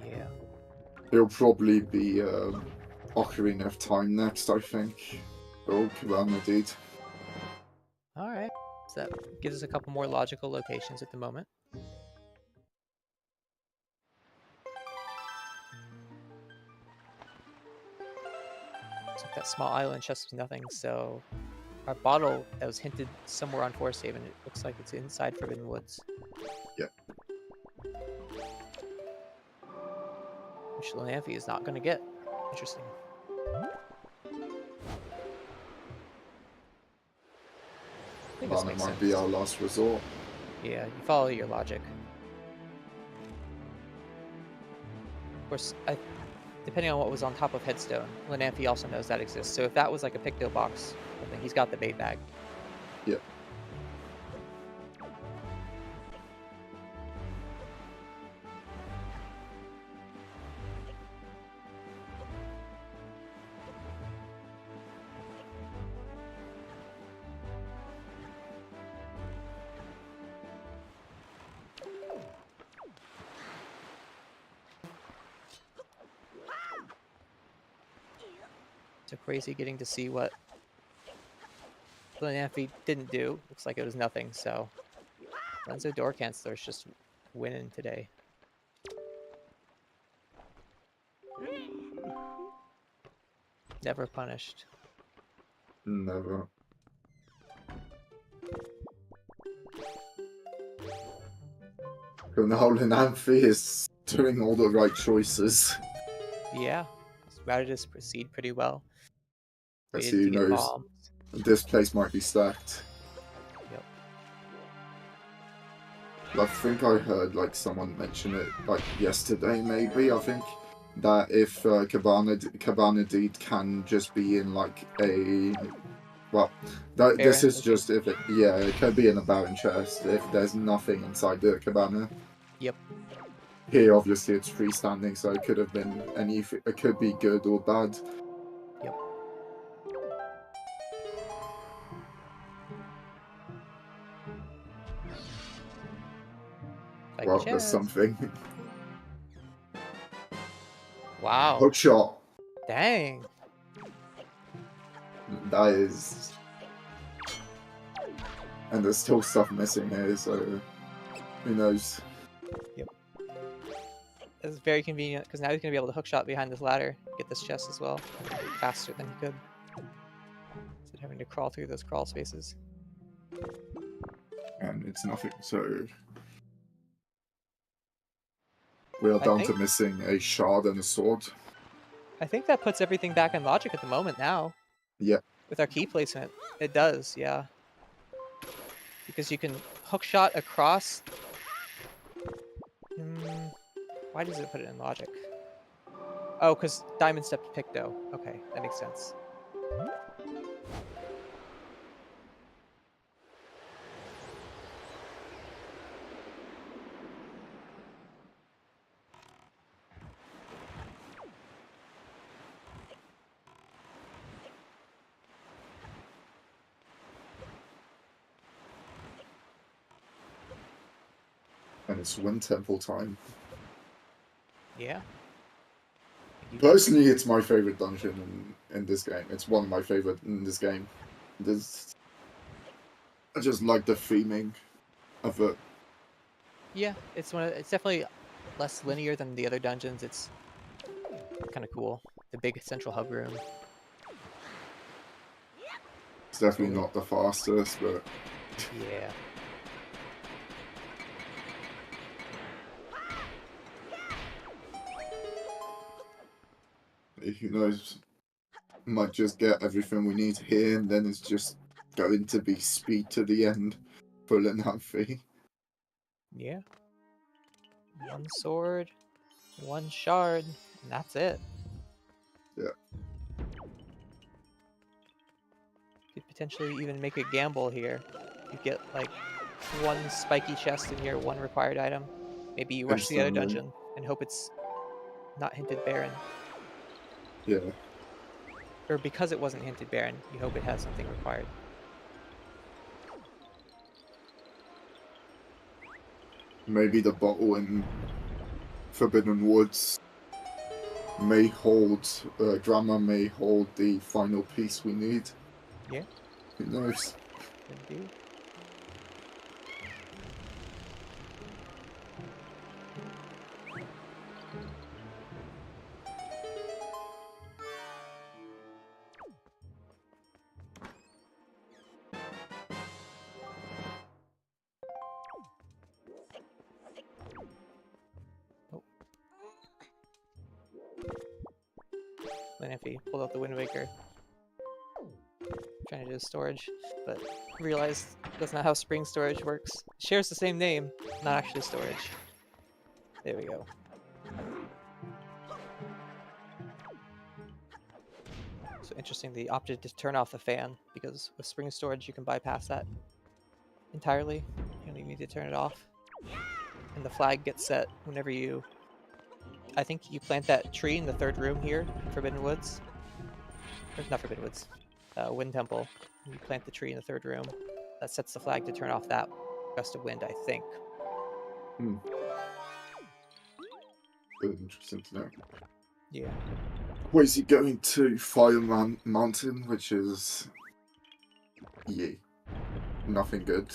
Yeah. It'll probably be Ocarina of Time next, I think. Or Cabana Deed. All right. So that gives us a couple more logical locations at the moment. So that small island chest was nothing, so our bottle that was hinted somewhere on Forest Haven, it looks like it's inside Forbidden Woods. Yeah. Which Lenamphy is not going to get. Interesting. I think this Cabana makes might sense. be our last resort. Yeah, you follow your logic. Of course, depending on what was on top of Headstone, Lenamphy also knows that exists. So if that was like a Picto box, then he's got the bait bag. Yeah. So crazy getting to see what Lenamphy didn't do. Looks like it was nothing, so Renzo Door Canceler's just winning today. Never punished. Never. Now Lenamphy is doing all the right choices. Yeah, he's routed his proceed pretty well. As Waited he to get knows, bombed. this place might be stacked. Yep. I think I heard like someone mention it like yesterday, maybe. I think that if Cabana Deed can just be in like a this is just if it can be in a barren chest if there's nothing inside the cabana. Yep. Here, obviously, it's freestanding, so it could have been it could be good or bad. Yep. Well, there's something. Wow. Hook shot. Dang. That is... And there's still stuff missing here, so... Who knows? It's very convenient, because now he's going to be able to hookshot behind this ladder, get this chest as well, faster than he could. Instead of having to crawl through those crawl spaces. And it's nothing, so... We are down to missing a shard and a sword. I think that puts everything back in logic at the moment now. Yeah. With our key placement. It does, yeah. Because you can hookshot across... Why does it put it in logic? Oh, because diamond step to Picto. Okay, that makes sense. And it's Wind Temple time. Yeah. Personally, it's my favorite dungeon in this game. It's one of my favorite in this game. I just like the theming of it. Yeah, it's definitely less linear than the other dungeons. It's kind of cool. The big central hub room. It's definitely not the fastest, but Yeah. who knows? Might just get everything we need here, and then it's just going to be speed to the end for Lenamphy. Yeah. One sword, one shard, and that's it. Yeah. Could potentially even make a gamble here. You get like one spiky chest in here, one required item. Maybe you rush the other Instantly. dungeon and hope it's not hinted barren. Yeah. Or because it wasn't hinted barren, you hope it has something required. Maybe the bottle in Forbidden Woods may hold, Drama may hold the final piece we need. Yeah. Who knows? Could be. Lenamphy pulled out the Wind Waker. Trying to do storage, but realized that's not how spring storage works. It shares the same name, not actually storage. There we go. So interesting, they opted to turn off the fan, because with spring storage you can bypass that entirely. You don't even need to turn it off. And the flag gets set whenever you... I think you plant that tree in the third room here in Forbidden Woods. Or not Forbidden Woods. Wind Temple. You plant the tree in the third room. That sets the flag to turn off that gust of wind, I think. Really interesting to know. Yeah. Where is he going to? Mountain, which is... Yeah. Nothing good.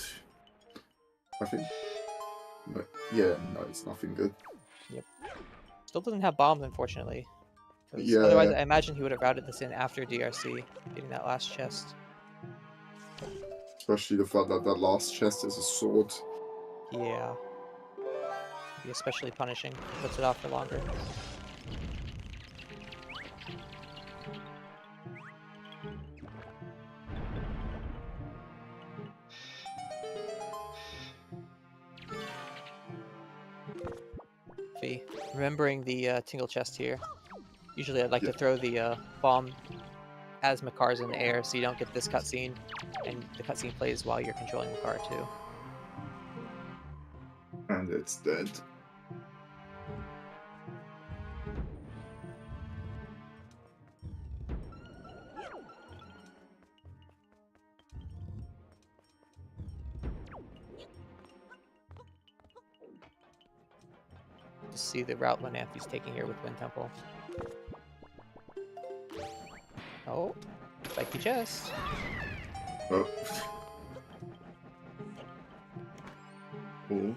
I think... But yeah, no, it's nothing good. Yep. Still doesn't have bombs, unfortunately. Yeah. Otherwise, I imagine he would have routed this in after DRC, getting that last chest. Especially the fact that that last chest is a sword. Yeah. Be especially punishing. Puts it off for longer. Fee, remembering the tingle chest here. Usually I'd like to throw the bomb as Makar's in the air so you don't get this cutscene, and the cutscene plays while you're controlling Makar too. And it's dead. To see the route Lenamphy's taking here with Wind Temple. Oh. Spiky chest. Oh. Oh.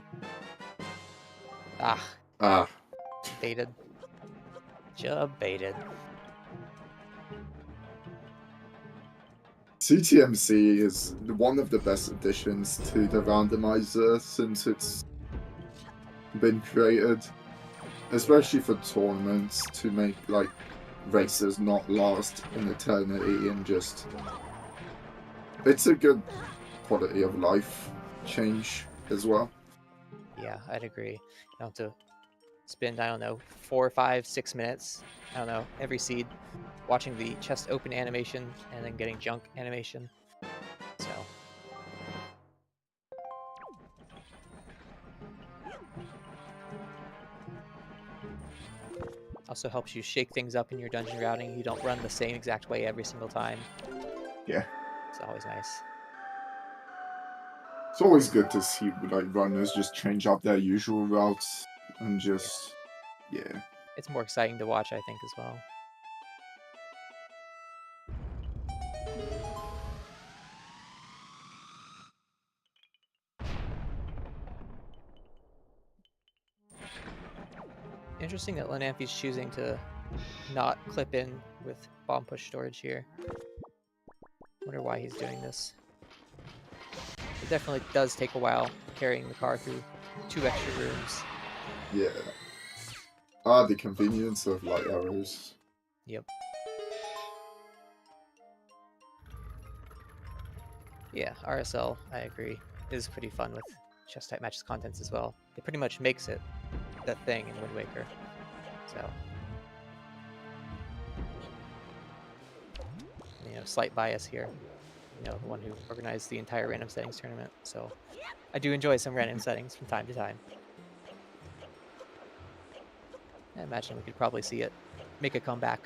Ah, Ah. baited. Just baited. CTMC is one of the best additions to the randomizer since it's been created, especially for tournaments, to make like races not last an eternity and just it's a good quality of life change as well. Yeah, I'd agree. You don't have to spend, I don't know, 4, 5, 6 minutes, I don't know, every seed watching the chest open animation and then getting junk animation. So also helps you shake things up in your dungeon routing. You don't run the same exact way every single time. Yeah. It's always nice. It's always good to see like runners just change up their usual routes and just yeah. It's more exciting to watch, I think, as well. Interesting that Lenamphy's choosing to not clip in with bomb push storage here. Wonder why he's doing this. It definitely does take a while carrying the car through 2 extra rooms. Yeah. The convenience of light arrows. Yep. Yeah, RSL, I agree, is pretty fun with chess type matches contents as well. It pretty much makes it the thing in Wind Waker. So, you know, slight bias here. You know, the one who organized the entire random settings tournament. So, I do enjoy some random settings from time to time. I imagine we could probably see it make a comeback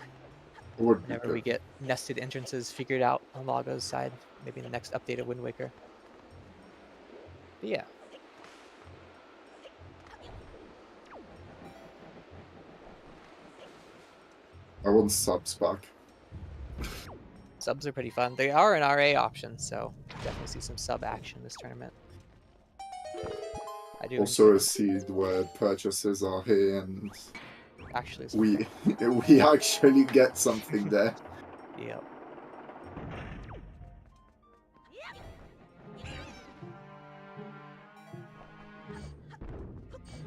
whenever we get nested entrances figured out on Lago's side, maybe in the next update of Wind Waker. But yeah. I want subs back. Subs are pretty fun. They are an RA option, so definitely see some sub action this tournament. I do also a seed where purchases are here and actually we actually get something there. Yep.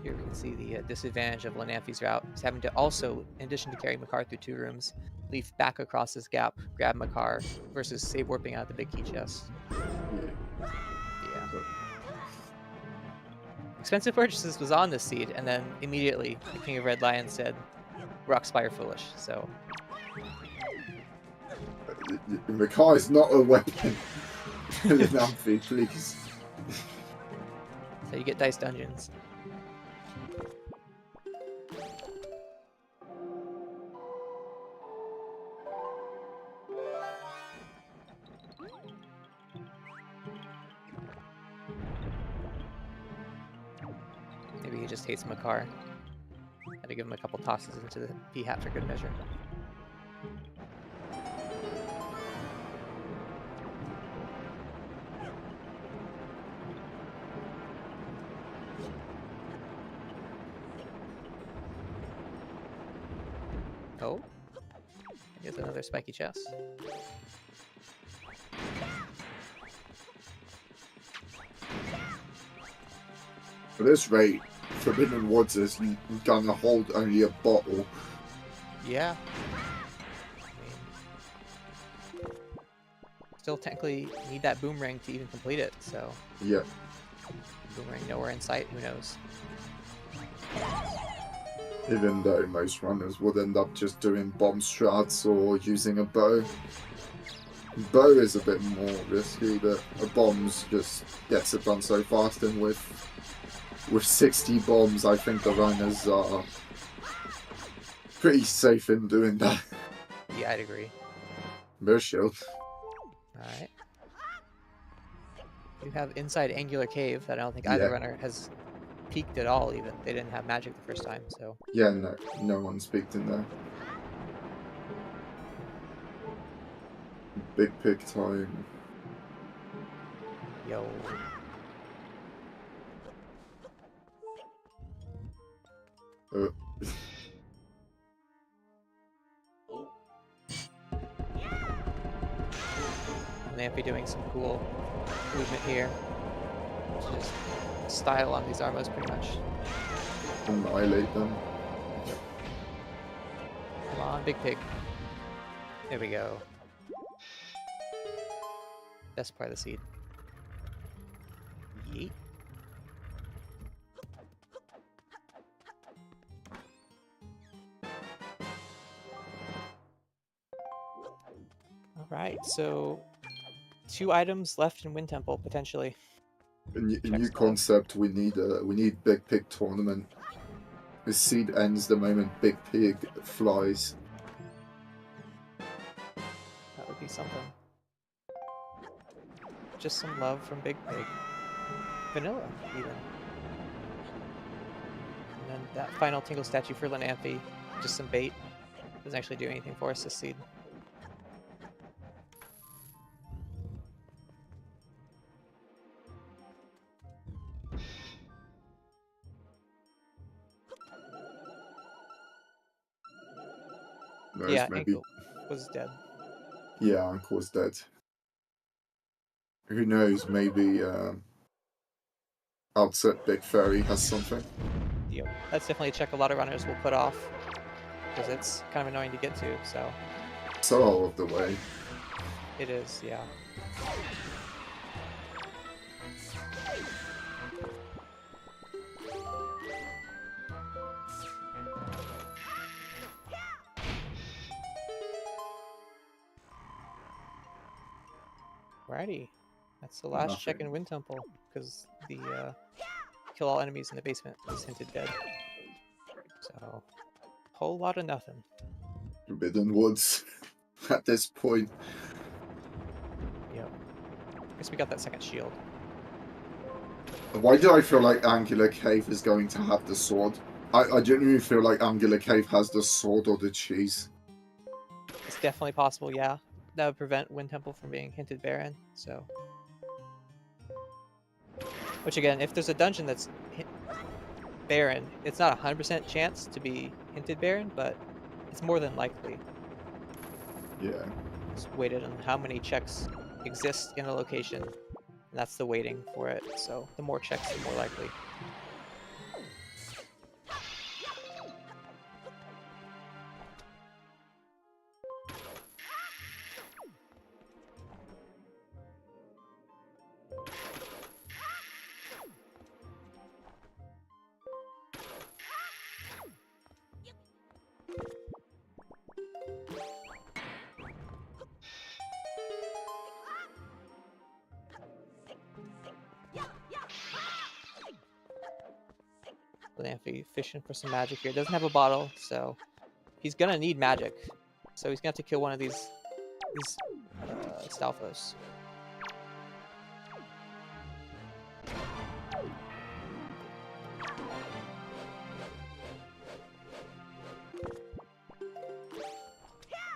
Here we can see the disadvantage of Lenamphy's route. He's having to also, in addition to carrying Makar through 2 rooms, leaf back across this gap, grab Makar, versus save warping out the big key chest. Yeah. Expensive Purchases was on this seed, and then immediately the King of Red Lion said, Rockspire foolish, so... Makar is not a weapon. Lenamphy, please. So you get Dice Dungeons. Maybe he just hates Makar. Had to give him a couple tosses into the P-hat for good measure. Oh, here's another spiky chest. For this rate, Forbidden Woods is gonna hold only a bottle. Yeah. I mean, still technically need that boomerang to even complete it, so... Yeah. Boomerang nowhere in sight, who knows? Even though most runners would end up just doing bomb strats or using a bow. Bow is a bit more risky, but a bombs just gets it done so fast, and with 60 bombs, I think the runners are pretty safe in doing that. Yeah, I'd agree. Mirror shield. Alright. You have Inside Angular Cave that I don't think either runner has peaked at all, even. They didn't have magic the first time, so... Yeah, no one's peeked in there. Big pig time. Yo. Uh, Lenamphy doing some cool movement here. Just style on these armos pretty much. annihilate them. Come on, big pig. There we go. Best part of the seed. Yeet. Alright, so 2 items left in Wind Temple, potentially. A new Check concept. We need big pig tournament. The seed ends the moment big pig flies. That would be something. Just some love from Big Pig. Vanilla, even. And then that final Tingle statue for Lenamphy. Just some bait. Doesn't actually do anything for us this seed. No, Yeah, maybe. Ankle was dead. Yeah, Uncle's dead. Who knows? Maybe Outset Big Fairy has something. Yep. That's definitely a check a lot of runners will put off. Because it's kind of annoying to get to, so So out of the way. it is, yeah. Alrighty. That's the last check in Wind Temple, because the kill all enemies in the basement is hinted dead. So, whole lot of nothing. Forbidden Woods at this point. Yep. Guess we got that second shield. Why do I feel like Angular Cave is going to have the sword? I genuinely feel like Angular Cave has the sword or the cheese. It's definitely possible, yeah. That would prevent Wind Temple from being hinted barren, so... Which again, if there's a dungeon that's barren, it's not a 100% chance to be hinted barren, but it's more than likely. Yeah. It's weighted on how many checks exist in a location, and that's the weighting for it. So the more checks, the more likely. Lenamphy fishing for some magic here. Doesn't have a bottle, so he's gonna need magic. So he's gonna have to kill one of these Stalfos.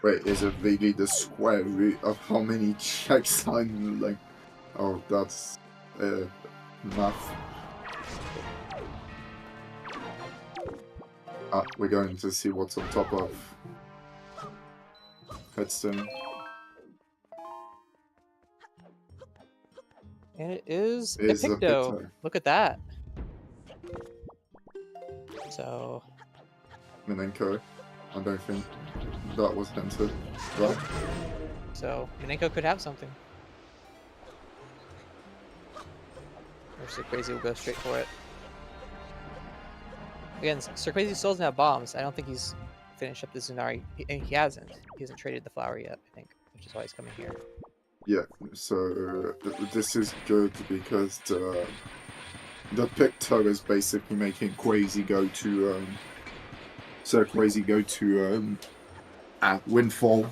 Wait, is it really the square root of how many checks I'm like? Oh, that's math. Ah, we're going to see what's on top of Headstone. And it is a Is a Picto. Picto. Look at that. So Minenko. I don't think that was hinted, right? So Minenko could have something. Or SirQuazy will go straight for it. Again, SirQuazy still doesn't have bombs. I don't think he's finished up the Zunari. He hasn't. He hasn't traded the flower yet, I think, which is why he's coming here. Yeah, so this is good because the Picto is basically making SirQuazy go to Windfall.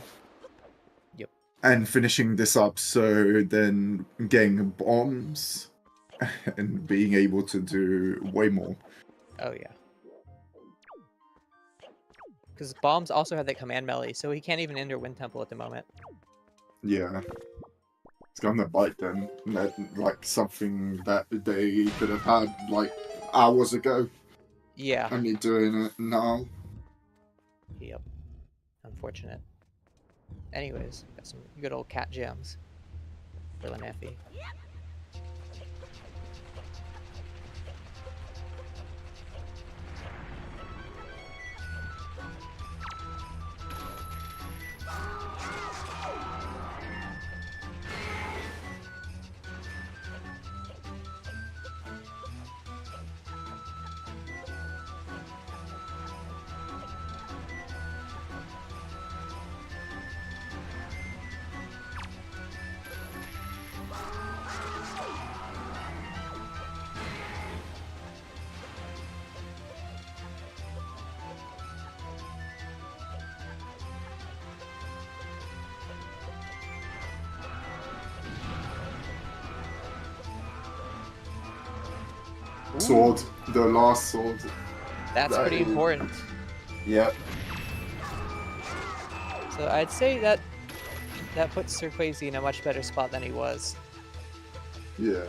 Yep. And finishing this up, so then getting bombs and being able to do way more. Oh yeah. Because bombs also have that command melee, so he can't even enter Wind Temple at the moment. Yeah. It's gonna bite them. Like something that they could have had like hours ago. Yeah. Only doing it now. Yep. Unfortunate. Anyways, got some good old cat gems for Lenamphy. Sword, the last sword. That's That pretty is- important. Yep. So I'd say that puts SirQuazy in a much better spot than he was. Yeah.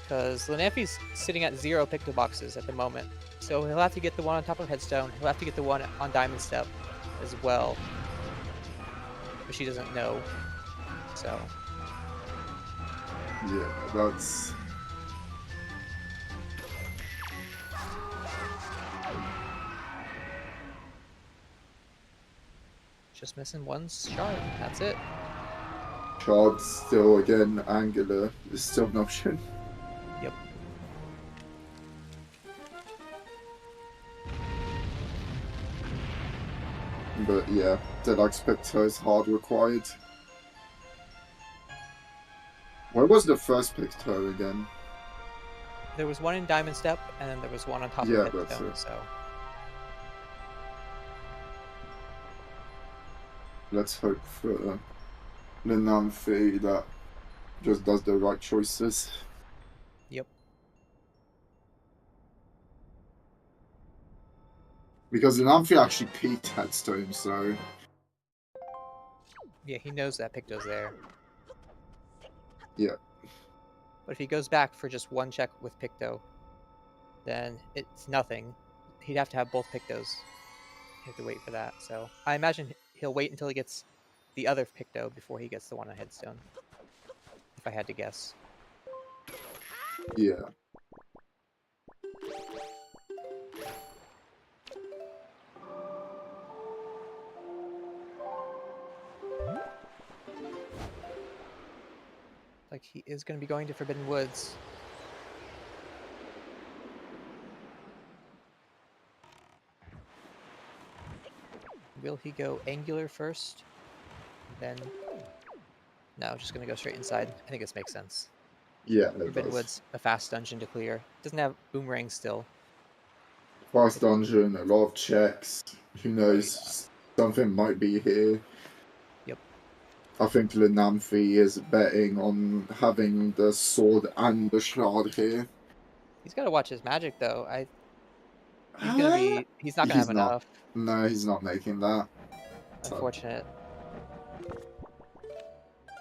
Because Lenamphy's sitting at 0 picto boxes at the moment. So he'll have to get the one on top of Headstone. He'll have to get the one on Diamond Step as well. But she doesn't know. So Yeah, that's... just missing one shard. That's it. Shard still, again, angular is still an option. Yep. But yeah, Dead Spectre is hard required. Where was the first Picto again? There was one in Diamond Step, and then there was one on top Yeah, of that's Headstone, it. so... Let's hope for Lenamphy that just does the right choices. Yep. Because Lenamphy actually peaked Headstone, so... Yeah, he knows that Picto's there. Yeah. But if he goes back for just one check with Picto, then it's nothing. He'd have to have both Pictos. You have to wait for that. So I imagine he'll wait until he gets the other Picto before he gets the one on Headstone. If I had to guess. Yeah. Like he is going to be going to Forbidden Woods. Will he go angular first? Then... no, just going to go straight inside. I think this makes sense. Yeah, it Forbidden does. Woods, a fast dungeon to clear. Doesn't have boomerang still. Fast dungeon, a lot of checks. Who knows? Something might be here. Yep. I think Lenamphy is betting on having the sword and the shard here. He's got to watch his magic though. He's gonna be. He's not gonna have not. enough. No, he's not making that. So, Unfortunate.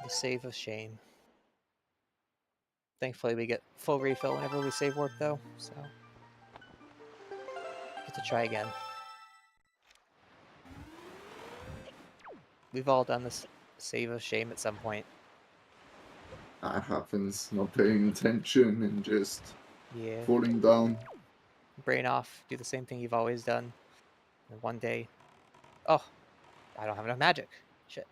The save of shame. Thankfully, we get full refill whenever we save warp though, so get to try again. We've all done this save of shame at some point. that happens. Not paying attention and just Yeah. falling down. Brain off. Do the same thing you've always done. And one day, oh, I don't have enough magic. Shit.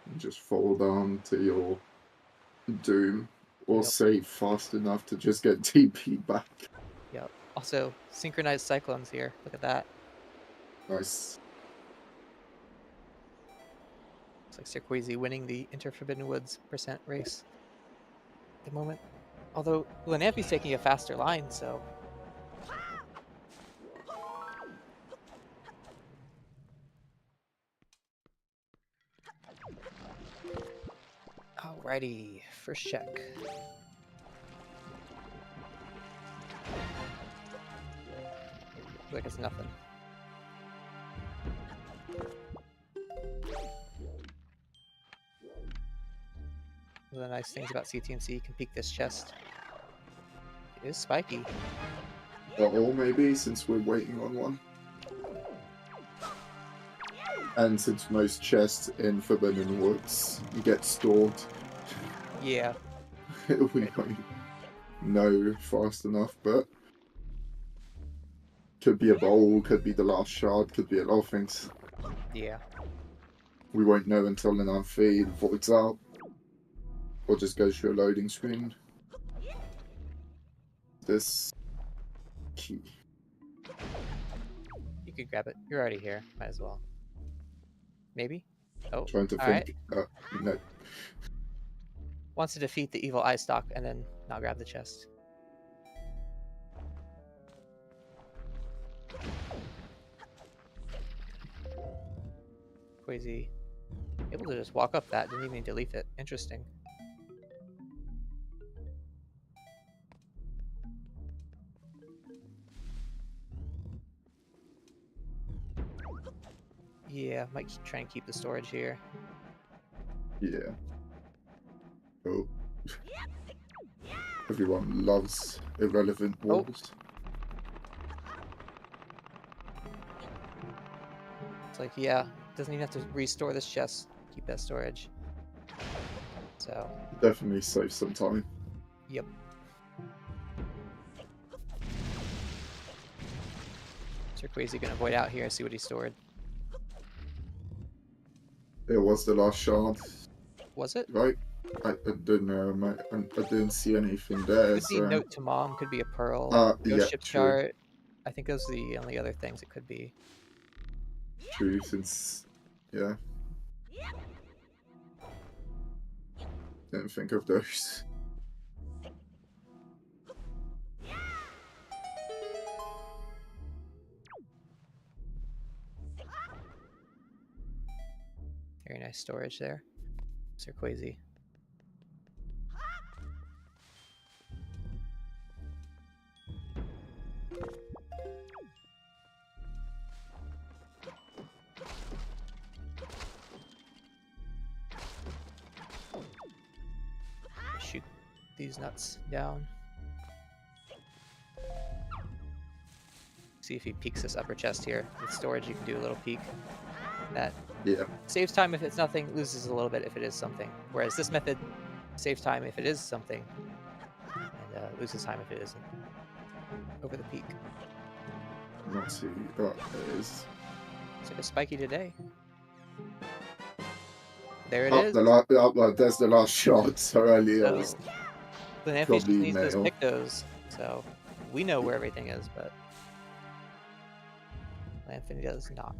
And just fall down to your doom. Or Yep. save fast enough to just get TP back. Yep. Also, synchronized cyclones here. Look at that. Nice. Looks like SirQuazy winning the Inter Forbidden Woods % race at the moment. Although Lenamphy's taking a faster line, so... Alrighty, first check. Looks like it's nothing. the nice things about CTMC. You can peek this chest. It is spiky. Or maybe, since we're waiting on one. And since most chests in Forbidden Woods get stored, Yeah. we don't know fast enough, but could be a bowl, could be the last shard, could be a lot of things. Yeah. We won't know until Lenamphy voids out, or just goes through a loading screen. This key. You could grab it. You're already here. Might as well. Maybe? Oh, Trying to all think. No. Wants to defeat the evil eye stalk and then not grab the chest. Quazy. Able to just walk up that, didn't even need to leaf it. Interesting. Yeah, might try and keep the storage here. Yeah. Oh. Everyone loves irrelevant walls. It's like, yeah, doesn't even have to restore this chest. Keep that storage. So. Definitely save some time. Yep. SirQuazy gonna void out here and see what he stored. It was the last shard. Was it? Right? I don't know, mate. I didn't see anything there. Could be Note to Mom, could be a Pearl. Ghost yeah, Ship true. Chart. I think those are the only other things it could be. True, since... Yeah. Didn't think of those. Very nice storage there. SirQuazy. Shoot these nuts down. See if he peeks this upper chest here. With storage, you can do a little peek. That saves time if it's nothing, loses a little bit if it is something. Whereas this method saves time if it is something, and loses time if it isn't. Over the peak. Not see. Oh, it is. It's like a spiky today. There it is. There's the last shot. So earlier was Lenamphy just needs those pictos, so we know where everything is, but Lenamphy does not.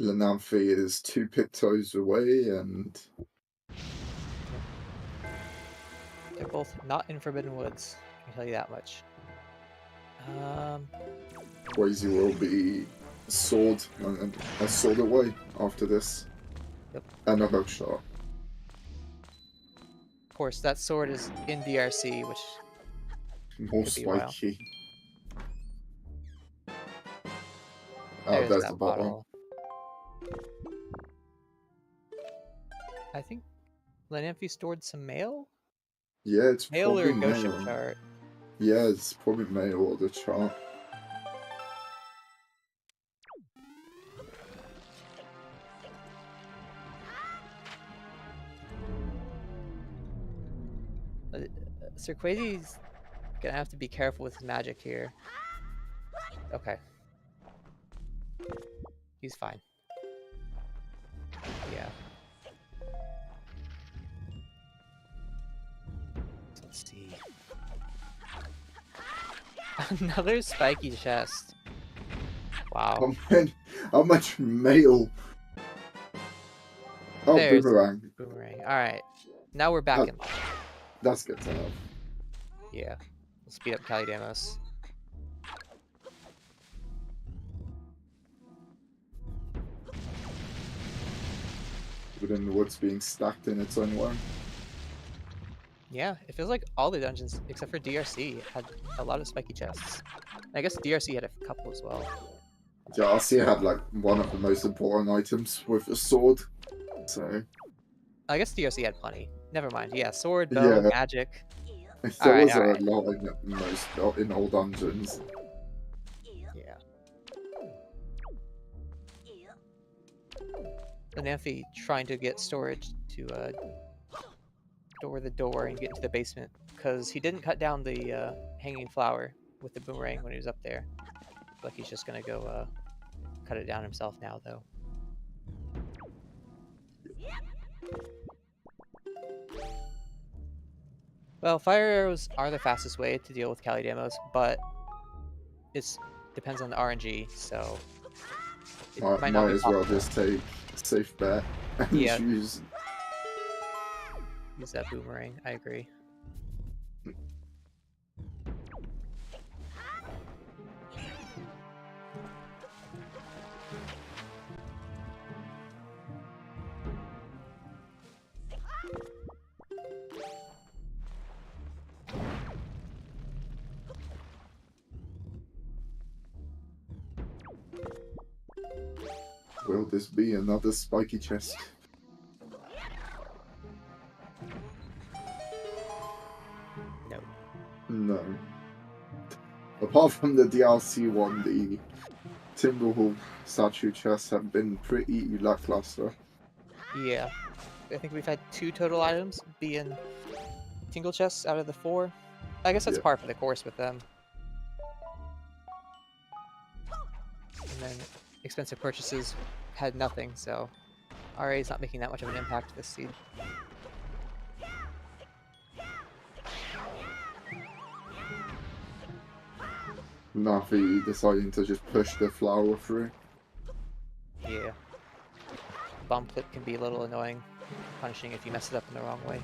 Lenamphy is 2 pictos away, and they're both not in Forbidden Woods. I can tell you that much. Quazy will be a sword away after this. Yep. And a hook shot. Of course, that sword is in DRC, which More spiky. There's there's that the bottle. I think Lenamphy stored some mail? Yeah, it's Mail probably or Ghost Ship mail. Chart? Yeah, it's probably mail or the chart. SirQuazy's gonna have to be careful with his magic here. Okay. He's fine. Yeah. Let's see. Another spiky chest. Wow. How much mail? Oh, There's boomerang. Boomerang. Alright. Now we're back in. That's good to have. Yeah. We'll speed up Cali Demos. Within the Woods being stacked in its own way. Yeah, it feels like all the dungeons, except for DRC, had a lot of spiky chests. I guess DRC had a couple as well. DLC had like one of the most important items with a sword. So I guess DLC had plenty. Never mind. Yeah, sword, bow, yeah, magic. if All there right, was all a right. lot in all dungeons. Yeah. Lenamphy trying to get storage to door the door and get into the basement because he didn't cut down the hanging flower with the boomerang when he was up there. Like he's just gonna go cut it down himself now, though. Well, fire arrows are the fastest way to deal with Cali demos, but it depends on the RNG, so it might not Might be as well possible. just take a safe bet and Yeah, use. use that boomerang. I agree. Will this be another spiky chest? No. No. Apart from the DLC one, the Timberwolf statue chests have been pretty lackluster. Yeah. I think we've had 2 total items being tingle chests out of the 4. I guess that's Yeah. par for the course with them. And then expensive purchases had nothing, so RA is not making that much of an impact this seed. Nafi deciding to just push the flower through. Yeah. Bomb clip can be a little annoying, punishing if you mess it up in the wrong way.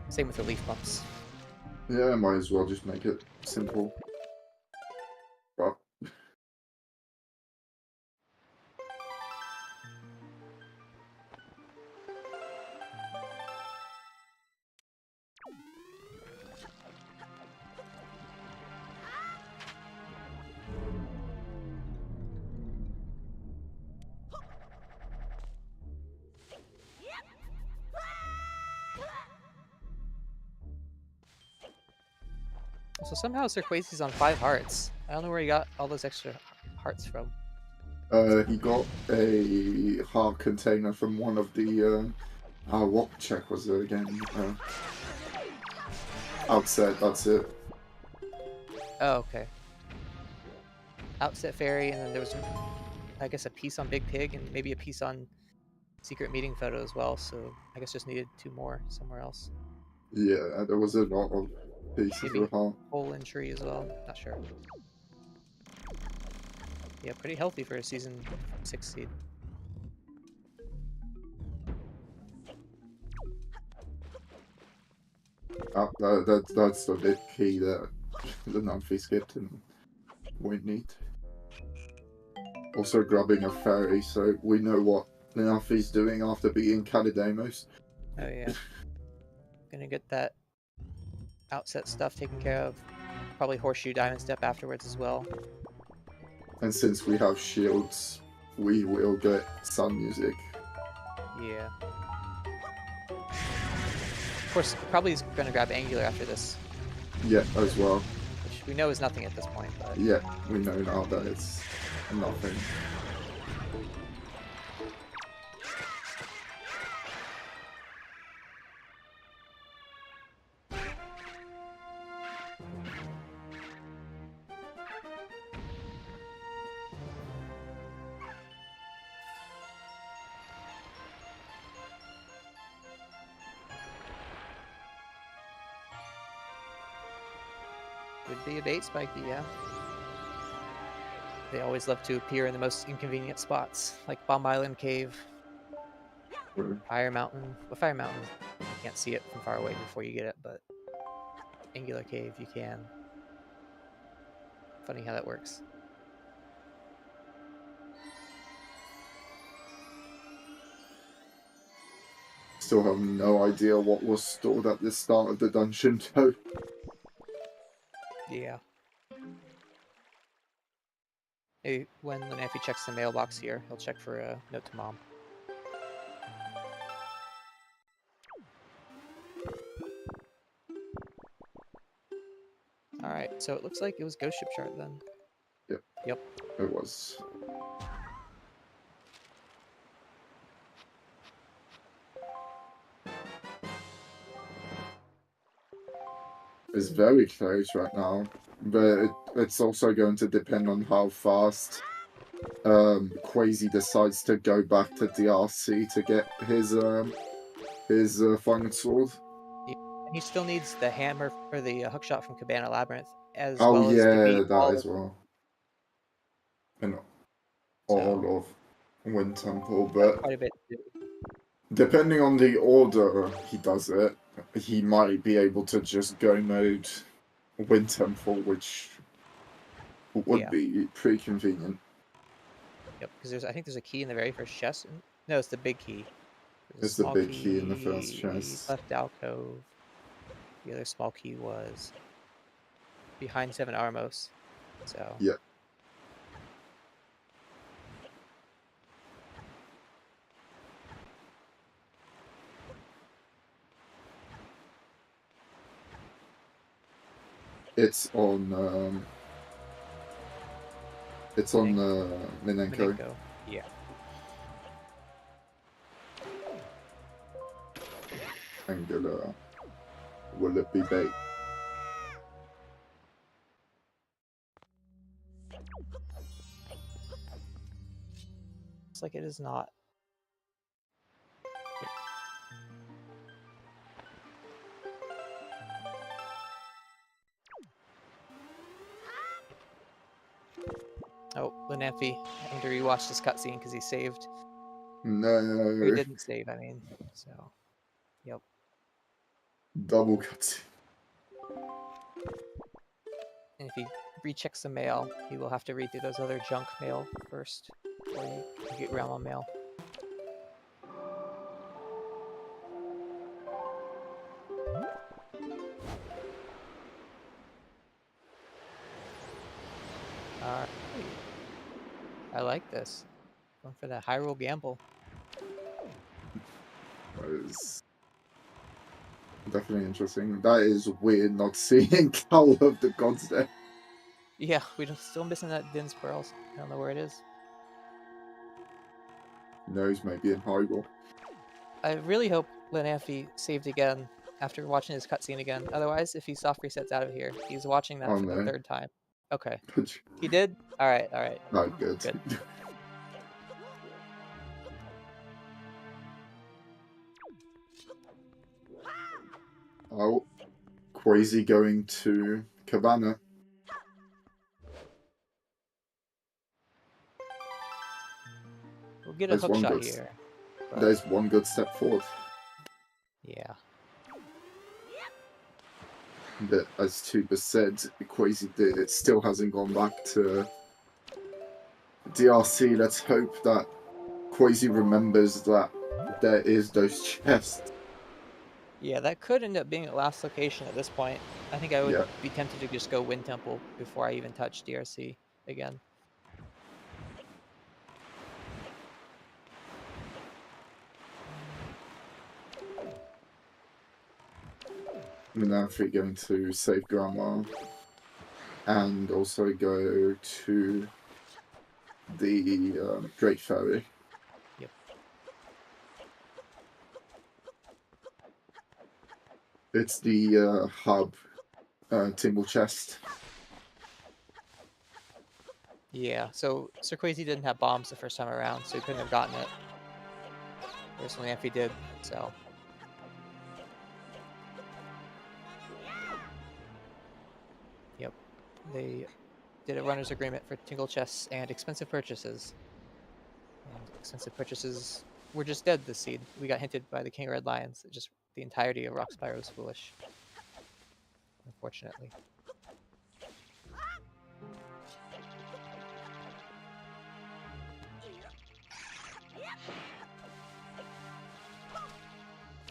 Same with the leaf bumps. Yeah, might as well just make it simple. But So somehow SirQuazy's on 5 hearts. I don't know where he got all those extra hearts from. he got a heart container from one of the what check was it again? Outset, that's it. Oh, okay. Outset Fairy, and then there was, I guess, a piece on Big Pig, and maybe a piece on Secret Meeting Photo as well, so I guess just needed 2 more somewhere else. Yeah, there was a lot of pieces Maybe of heart. Hole in Tree as well, not sure. Yeah, pretty healthy for a Season 6 seed. That's the bit key that the Lenamphy skipped and we need. Also grabbing a fairy, so we know what Lenamphy's doing after beating Calidamos. Oh yeah. Gonna get that outset stuff taken care of. Probably Horseshoe Diamond Step afterwards as well. And since we have shields, we will get sun music. Yeah. Of course, probably is gonna grab Angular after this, Yeah, as well. which we know is nothing at this point, but Yeah, we know now that it's nothing. would be a bait spiky, yeah. They always love to appear in the most inconvenient spots, like Bomb Island Cave, Fire Mountain. Well, Fire Mountain, you can't see it from far away before you get it, but Angular Cave, you can. Funny how that works. Still have no idea what was stored at the start of the dungeon, though. Yeah. Maybe when Lenamphy checks the mailbox here, he'll check for a note to Mom. Alright, so it looks like it was Ghost Ship Chart then. Yep. Yep. It was. It's very close right now, but it's also going to depend on how fast Quasi decides to go back to DRC to get his final sword. And he still needs the hammer for the hookshot from Cabana Labyrinth, as Oh well as to beat yeah, that all as well. And so, all of Wind Temple, that's but quite a bit to do. depending on the order he does it, he might be able to just go mode Wind Temple, which would be pretty convenient. Yep, because I think there's a key in the very first chest. No, it's the big key. It's the big key in the first chest. Left alcove. The other small key was behind 7 Armos. So yeah. It's on Minenko. Yeah. Angular. Will it be bait? Looks like it is not. Oh, Lenamphy having to rewatch this cutscene because he saved. No. Or he didn't save, I mean. So, yep. Double cutscene. And if he rechecks the mail, he will have to read through those other junk mail first before you get Realm on mail. Alright. I like this. Going for that Hyrule gamble. That is definitely interesting. That is weird not seeing Call of the Gods there. Yeah, we're still missing that Din's Pearls. I don't know where it is. Knows maybe in Hyrule. I really hope Lenamphy saved again after watching this cutscene again. Otherwise, if he soft resets out of here, he's watching that for the 3rd time. Okay. He did? Alright, alright. Not good. Good. Oh, Quasi going to Cabana. We'll get a hookshot here. But... There's one good step forward. Yeah. But as Tuba said, Quasi still hasn't gone back to DRC. Let's hope that Quasi remembers that there is those chests. Yeah, that could end up being the last location at this point. I think I would be tempted to just go Wind Temple before I even touch DRC again. Lenamphy going to save Grandma and also go to the Great Ferry. Yep. It's the hub Timble chest. Yeah, so SirQuazy didn't have bombs the first time around, so he couldn't have gotten it. Whereas Lenamphy did, so... Yep. They did a runner's agreement for Tingle chests and expensive purchases. And expensive purchases were just dead this seed. We got hinted by the King of Red Lions that just the entirety of Rock Spyro was foolish. Unfortunately.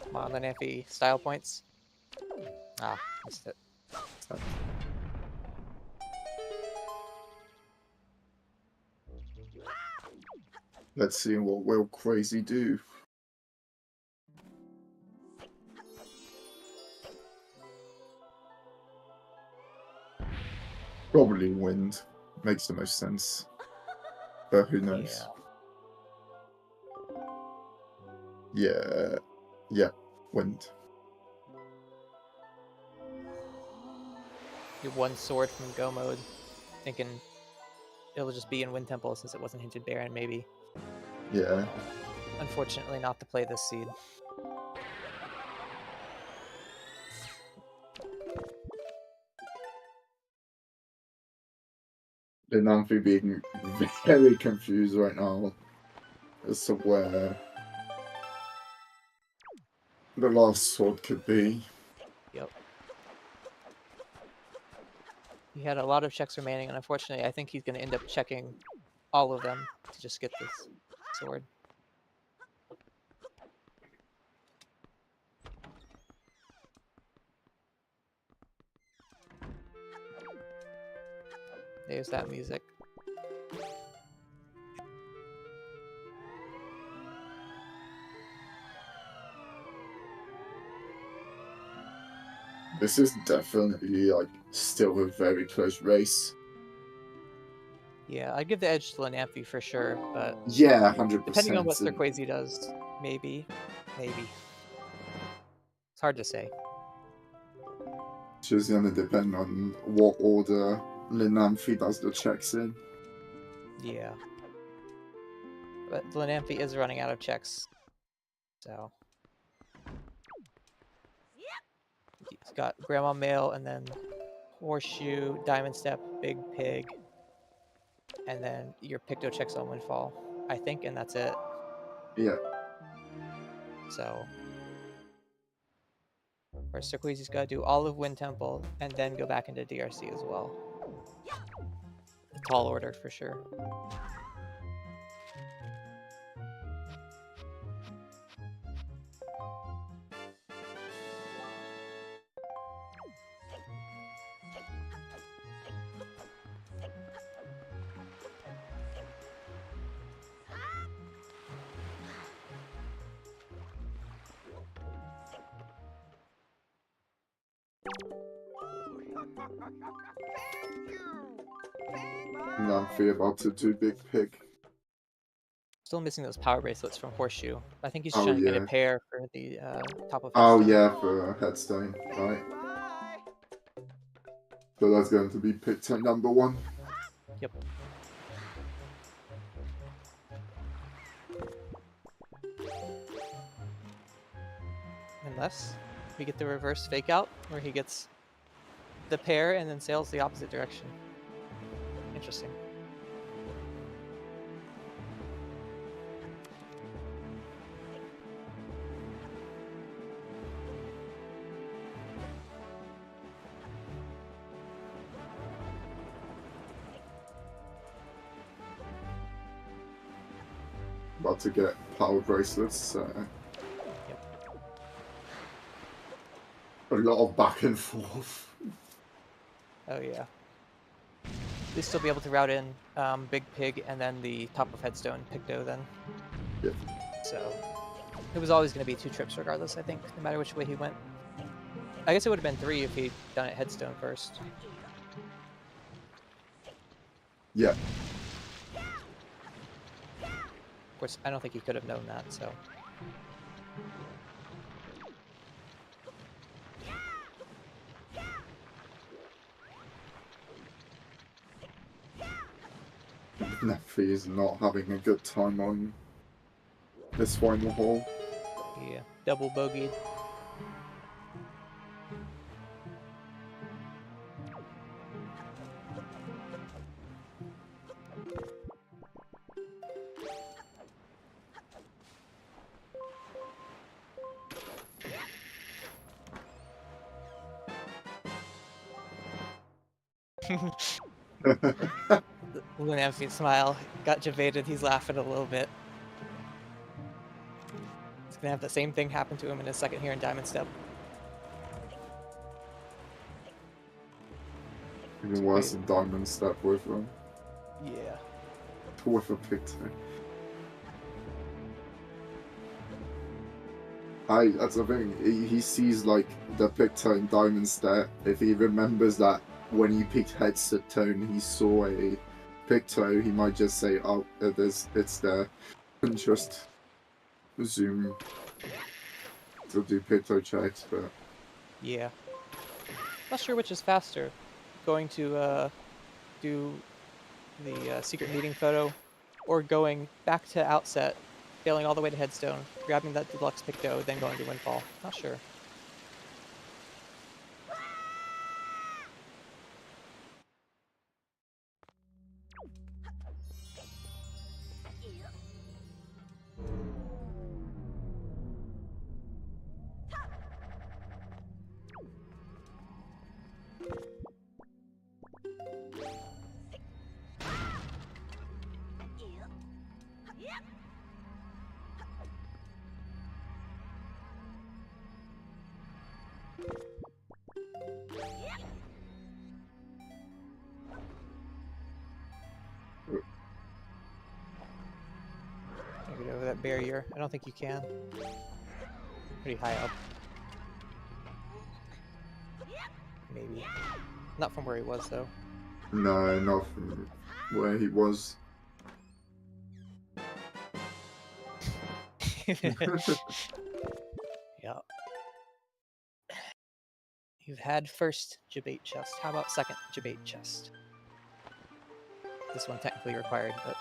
Come on, Lenamphy. Style points. Ah, missed it. Let's see what will Crazy do. Probably wind. Makes the most sense. But who knows? Yeah. Yeah. Wind. Your one sword from Go mode, thinking it'll just be in Wind Temple since it wasn't hinted Baron, maybe. Yeah. Unfortunately, not to play this seed. Lenamphy being very confused right now as to where the last sword could be. Yep. He had a lot of checks remaining, and unfortunately, I think he's going to end up checking all of them to just get this sword. There's that music. This is definitely like still a very close race. Yeah, I'd give the edge to Lenamphy for sure, but Yeah, 100%. depending on what SirQuazy does, maybe. It's hard to say. It's just gonna depend on what order Lenamphy does the checks in. Yeah. But Lenamphy is running out of checks, so... He's got Grandma Mail, and then Horseshoe, Diamond Step, Big Pig, and then your Picto checks on Windfall, I think, and that's it. Yeah. So... Where SirQuazy's got to do all of Wind Temple, and then go back into DRC as well. A tall order, for sure. Lenamphy about to do Big Pig. Still missing those power bracelets from Horseshoe. I think he's Oh, trying to get yeah. a pair for the top of Oh Headstone. yeah, for Headstone, right? So that's going to be Picto number 1. Yep. Unless we get the reverse fake out, where he gets the pair and then sails the opposite direction. Interesting. About to get power bracelets. Yep. A lot of back and forth. Oh yeah. At least he'll be able to route in Big Pig and then the top of Headstone Picto then. Yep. So it was always going to be 2 trips regardless, I think, no matter which way he went. I guess it would have been 3 if he'd done it Headstone first. Yeah. Of course, I don't think he could have known that, so... Lenamphy is not having a good time on this final hole. Yeah, double bogeyed. Lenamphy smile got javated. He's laughing a little bit. He's gonna have the same thing happen to him in a second here in Diamond Step. Even worse than Diamond Step with them. Yeah. With a Picto. That's the thing. He sees like the Picto and Diamond stare. If he remembers that when he picked headset tone, he saw a Picto, he might just say, "Oh, it's there," and just zoom to do Picto checks. But Yeah. Not sure which is faster, going to do the secret meeting photo, or going back to Outset, failing all the way to Headstone, grabbing that deluxe Picto, then going to Windfall. Not sure. Can't get over that barrier. I don't think you can. Pretty high up. Maybe. Not from where he was, though. no, not from where he was. Yeah. You've had first debate chest. How about second debate chest? This one technically required, but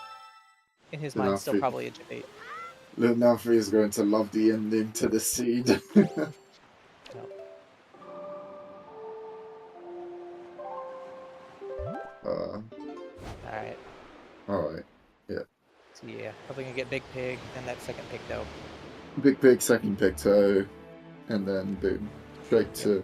in his mind, still probably a debate. Lenamphy is going to love the ending to the seed. Yep. Alright. Alright, yeah. So yeah, probably gonna get Big Pig, and that second Picto. Big Pig, second Picto, and then boom. Straight to...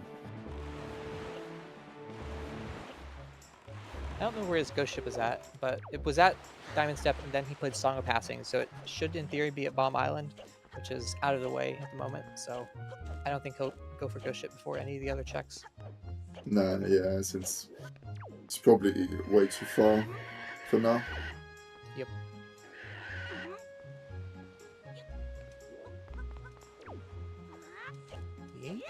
I don't know where his ghost ship is at, but it was at Diamond Step, and then he played Song of Passing, so it should in theory be at Bomb Island, which is out of the way at the moment, so I don't think he'll go for ghost ship before any of the other checks. No, yeah, since it's probably way too far for now. Yep. Yeet.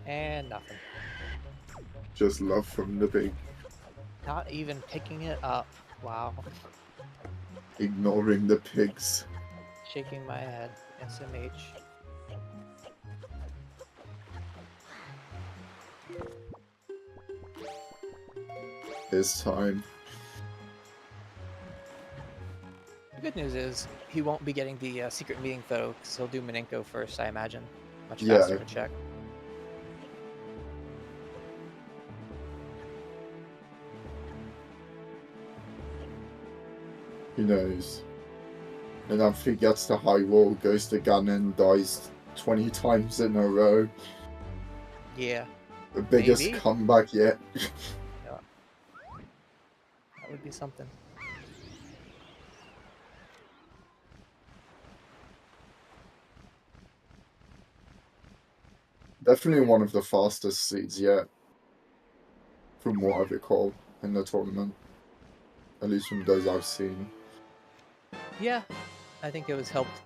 And nothing. Just love from the pig. Not even picking it up. Wow. Ignoring the pigs. Shaking my head. SMH. This time. The good news is he won't be getting the secret meeting photo because he'll do Minenko first, I imagine. Much faster to check. Who knows? And if he gets to high wall, goes to Ganon, dies 20 times in a row. Yeah. The biggest Maybe. comeback yet. Yeah. That would be something. Definitely one of the fastest seeds yet. From what I recall in the tournament. At least from those I've seen. Yeah. I think it was helped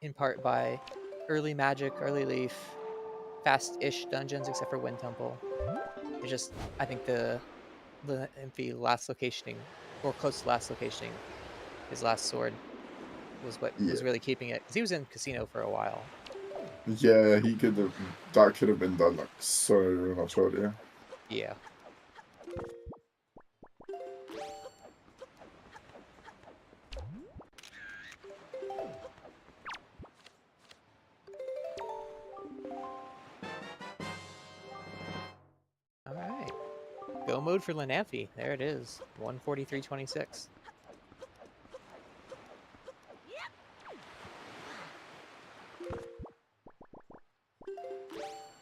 in part by early magic, early leaf, fast-ish dungeons except for Wind Temple. It's just, I think the Lenamphy last locationing, or close to last locationing, his last sword, was what was really keeping it. Because he was in Casino for a while. Yeah, he could have. That could have been done like so much earlier. Yeah. All right. Go mode for Lenamphy. There it is. 143.26.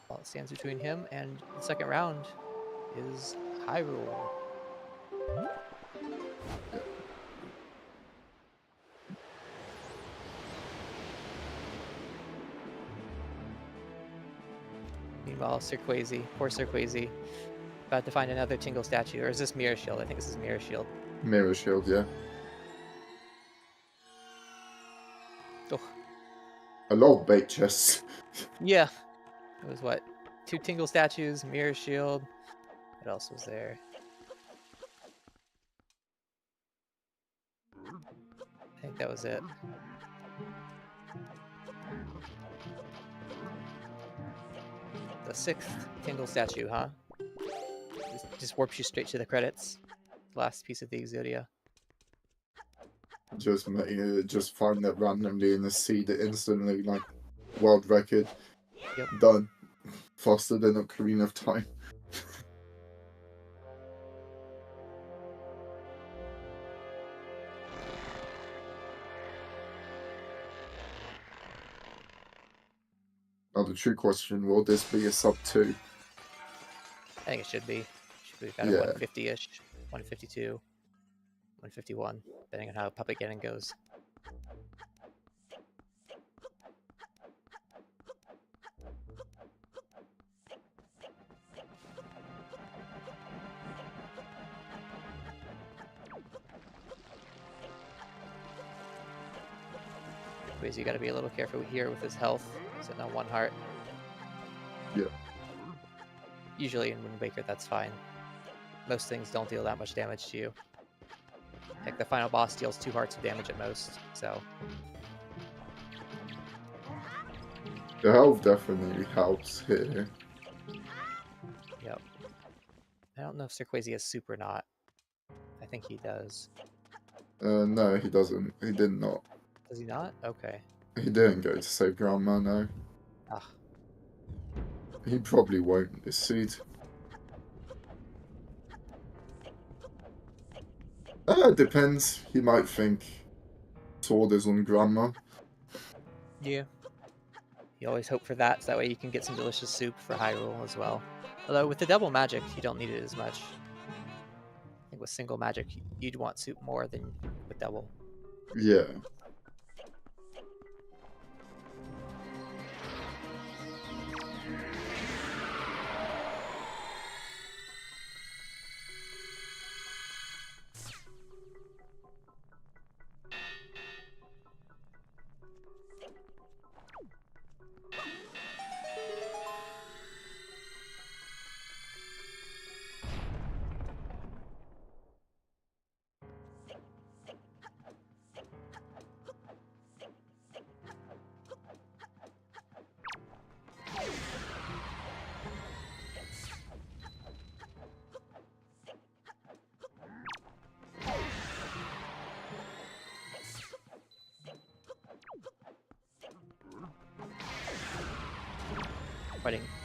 All that stands between him and the second round is Hyrule. Meanwhile, SirQuazy, poor SirQuazy, about to find another Tingle statue. Or is this Mirror Shield? I think this is Mirror Shield. Mirror Shield, yeah. Ugh. A lot of bait chests. Yeah. It was what? 2 Tingle statues, Mirror Shield. What else was there? I think that was it. The 6th Tingle statue, huh? Just warps you straight to the credits. Last piece of the Exodia. Just find that randomly in the seed instantly, like world record. Yep. Done. Faster than Ocarina of Time. Now the true question, will this be a sub 2? I think it should be. Should be about Yeah. 150-ish, 152, 151, depending on how Puppet Getting goes. You got to be a little careful here with his health. Sitting on 1 heart. Yeah. Usually in Wind Waker, that's fine. Most things don't deal that much damage to you. Heck, the final boss deals 2 hearts of damage at most, so... The health definitely helps here. Yep. I don't know if SirQuazy has soup or not. I think he does. No, he doesn't. He did not. Does he not? Okay. He didn't go to save Grandma, no. Ah. He probably won't this seed. Depends. He might think Sword is on Grandma. Yeah. You always hope for that, so that way you can get some delicious soup for Hyrule as well. Although with the double magic, you don't need it as much. I think with single magic, you'd want soup more than with double. Yeah.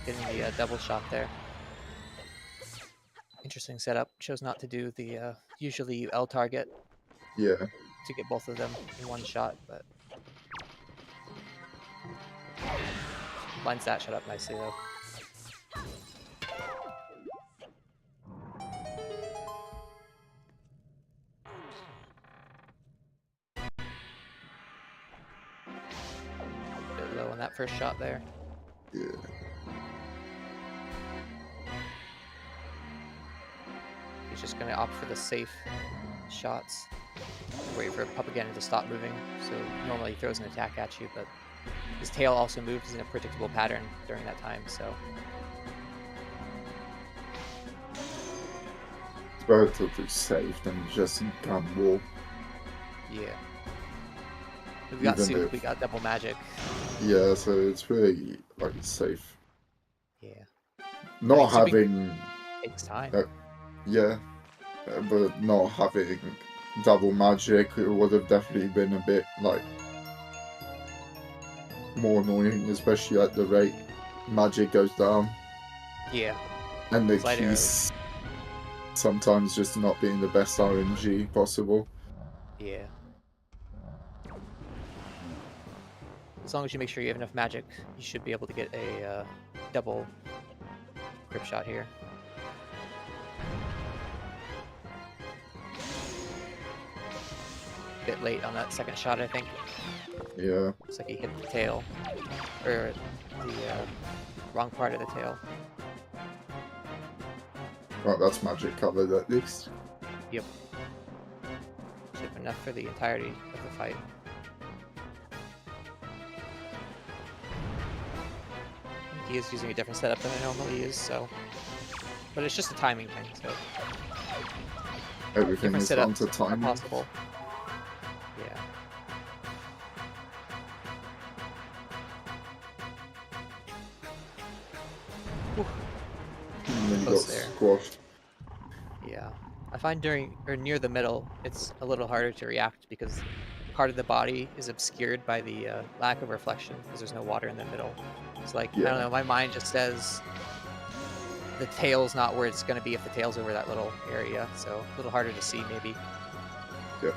Getting the double shot there. Interesting setup. Chose not to do the usually you L target. Yeah. To get both of them in one shot, but lines that shut up nicely though. Bit low on that first shot there. Yeah. He's just going to opt for the safe shots. Wait for Puppet Getting to stop moving. So normally he throws an attack at you, but his tail also moves in a predictable pattern during that time, so... It's better to be safe than just gamble. Yeah. We've got Even soup, if- we got double magic. Yeah, so it's really, like, safe. Yeah. Not I mean, having... Takes time. Yeah. But not having double magic, it would have definitely been a bit, like, more annoying, especially at the rate magic goes down. Yeah. And the Slide keys sometimes just not being the best RNG possible. Yeah. As long as you make sure you have enough magic, you should be able to get a double grip shot here. a bit late on that second shot, I think. Yeah. Looks like he hit the tail. Or the wrong part of the tail. Well, that's magic covered at least. Yep. Should have enough for the entirety of the fight. He is using a different setup than I normally use, so... But it's just a timing thing, so... Everything Different is down setups to are timing. possible. Yeah. Whew. And then you got Close there. squashed. Yeah. I find during, or near the middle, it's a little harder to react because part of the body is obscured by the lack of reflection because there's no water in the middle. It's like, I Yeah. don't know, my mind just says the tail's not where it's going to be if the tail's over that little area, so a little harder to see maybe. Yep.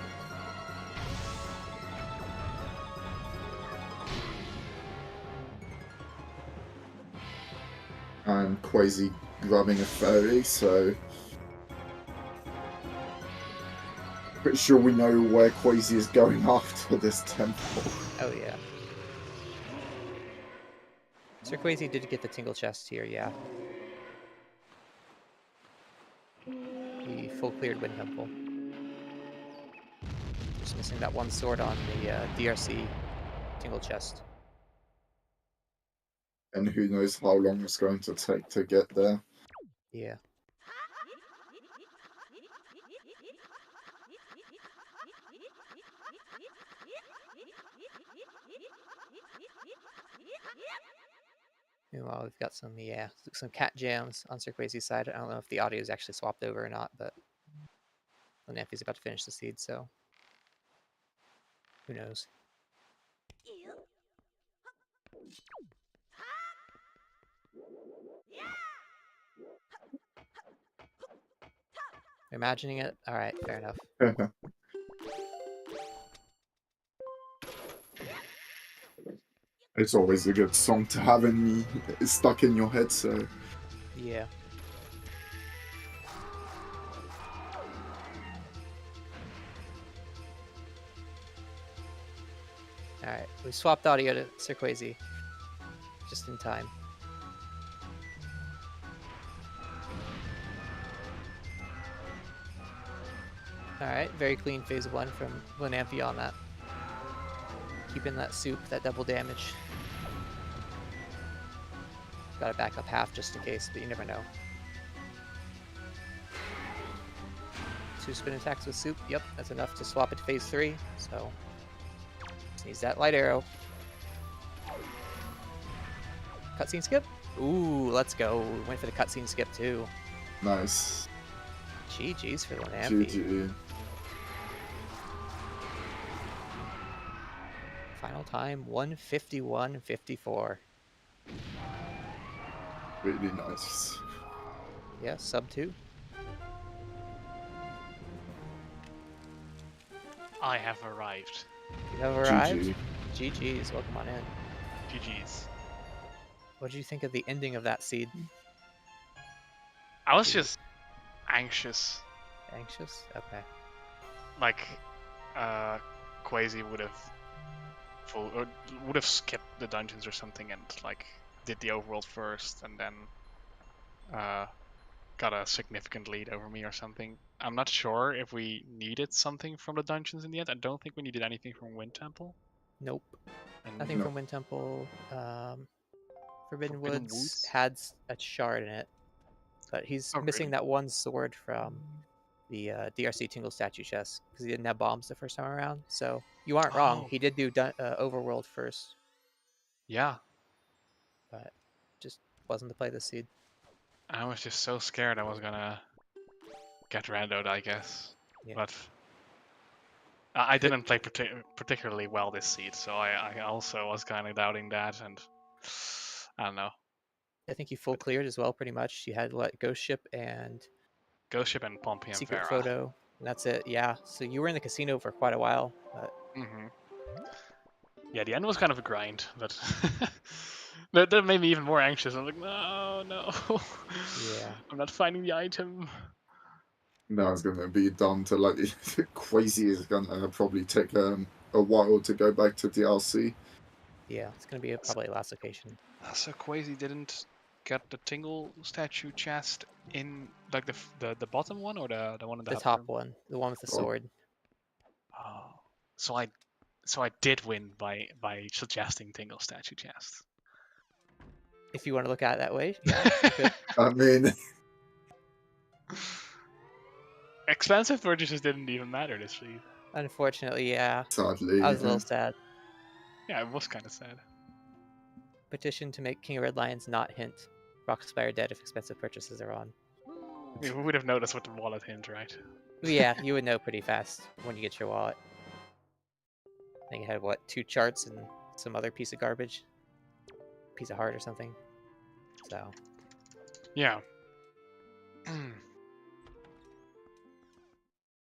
And Quazy grabbing a fairy, so pretty sure we know where Quazy is going after this temple. Oh yeah. SirQuazy did get the tingle chest here, yeah. He full cleared Wind Temple. Just missing that one sword on the DRC tingle chest. And who knows how long it's going to take to get there. Yeah. Meanwhile, we've got some cat jams on SirQuazy's side. I don't know if the audio is actually swapped over or not, but Lenamphy's about to finish the seed, so who knows? Imagining it? Alright, fair enough. It's always a good song to have stuck in your head, so... Yeah. Alright, we swapped audio to SirQuazy. Just in time. Alright, very clean phase 1 from Lenamphy on that. Keeping that soup, that double damage. Gotta back up half just in case, but you never know. 2 spin attacks with soup, yep, that's enough to swap it to phase 3, so... Just needs that light arrow. Cutscene skip? Ooh, let's go. Went for the cutscene skip too. Nice. GG's for Lenamphy. GG. Final time 1:51:54. Really nice. Yeah, sub 2. I have arrived. You have arrived? GG. GG's, welcome on in. GG's. What did you think of the ending of that seed? I was just anxious. Anxious? Okay. Like, Quazy would have skipped the dungeons or something and like did the overworld first and then got a significant lead over me or something. I'm not sure if we needed something from the dungeons in the end. I don't think we needed anything from Wind Temple. Nope. And Nothing No. from Wind Temple. Forbidden Forbidden Woods Woods? had a shard in it, but he's Oh, missing really? that one sword from the DRC Tingle statue chest because he didn't have bombs the first time around. So you aren't wrong. Oh. He did do Overworld first, Yeah. but just wasn't the play this seed. I was just so scared I was gonna get randoed, I guess. Yeah. But I didn't play particularly well this seed, so I also was kind of doubting that, and I don't know. I think you full cleared as well, pretty much. You had what, Ghost Ship and Ghost Ship and Pompey and Secret Farah. Photo, and that's it. Yeah. So you were in the casino for quite a while, but Yeah, the end was kind of a grind, but that made me even more anxious. I'm like, no, yeah. I'm not finding the item. Now it's gonna be down to like Quasi is gonna probably take a while to go back to DLC. Yeah, it's gonna be probably last location. So SirQuazy didn't get the Tingle statue chest in like the bottom one or the one in the The hub top room? one, the one with the Oh. sword. Oh, so I did win by suggesting Tingle statue chest. If you want to look at it that way, yeah. You could. I mean, Expensive purchases didn't even matter this week. Unfortunately, yeah. sadly, I was a little sad. Yeah, it was kind of sad. Petition to make King of Red Lions not hint. Rockspire dead if expensive purchases are on. We would have noticed with the wallet hint, right? But yeah, you would know pretty fast when you get your wallet. I think it had what, 2 charts and some other piece of garbage, piece of heart or something. So Yeah.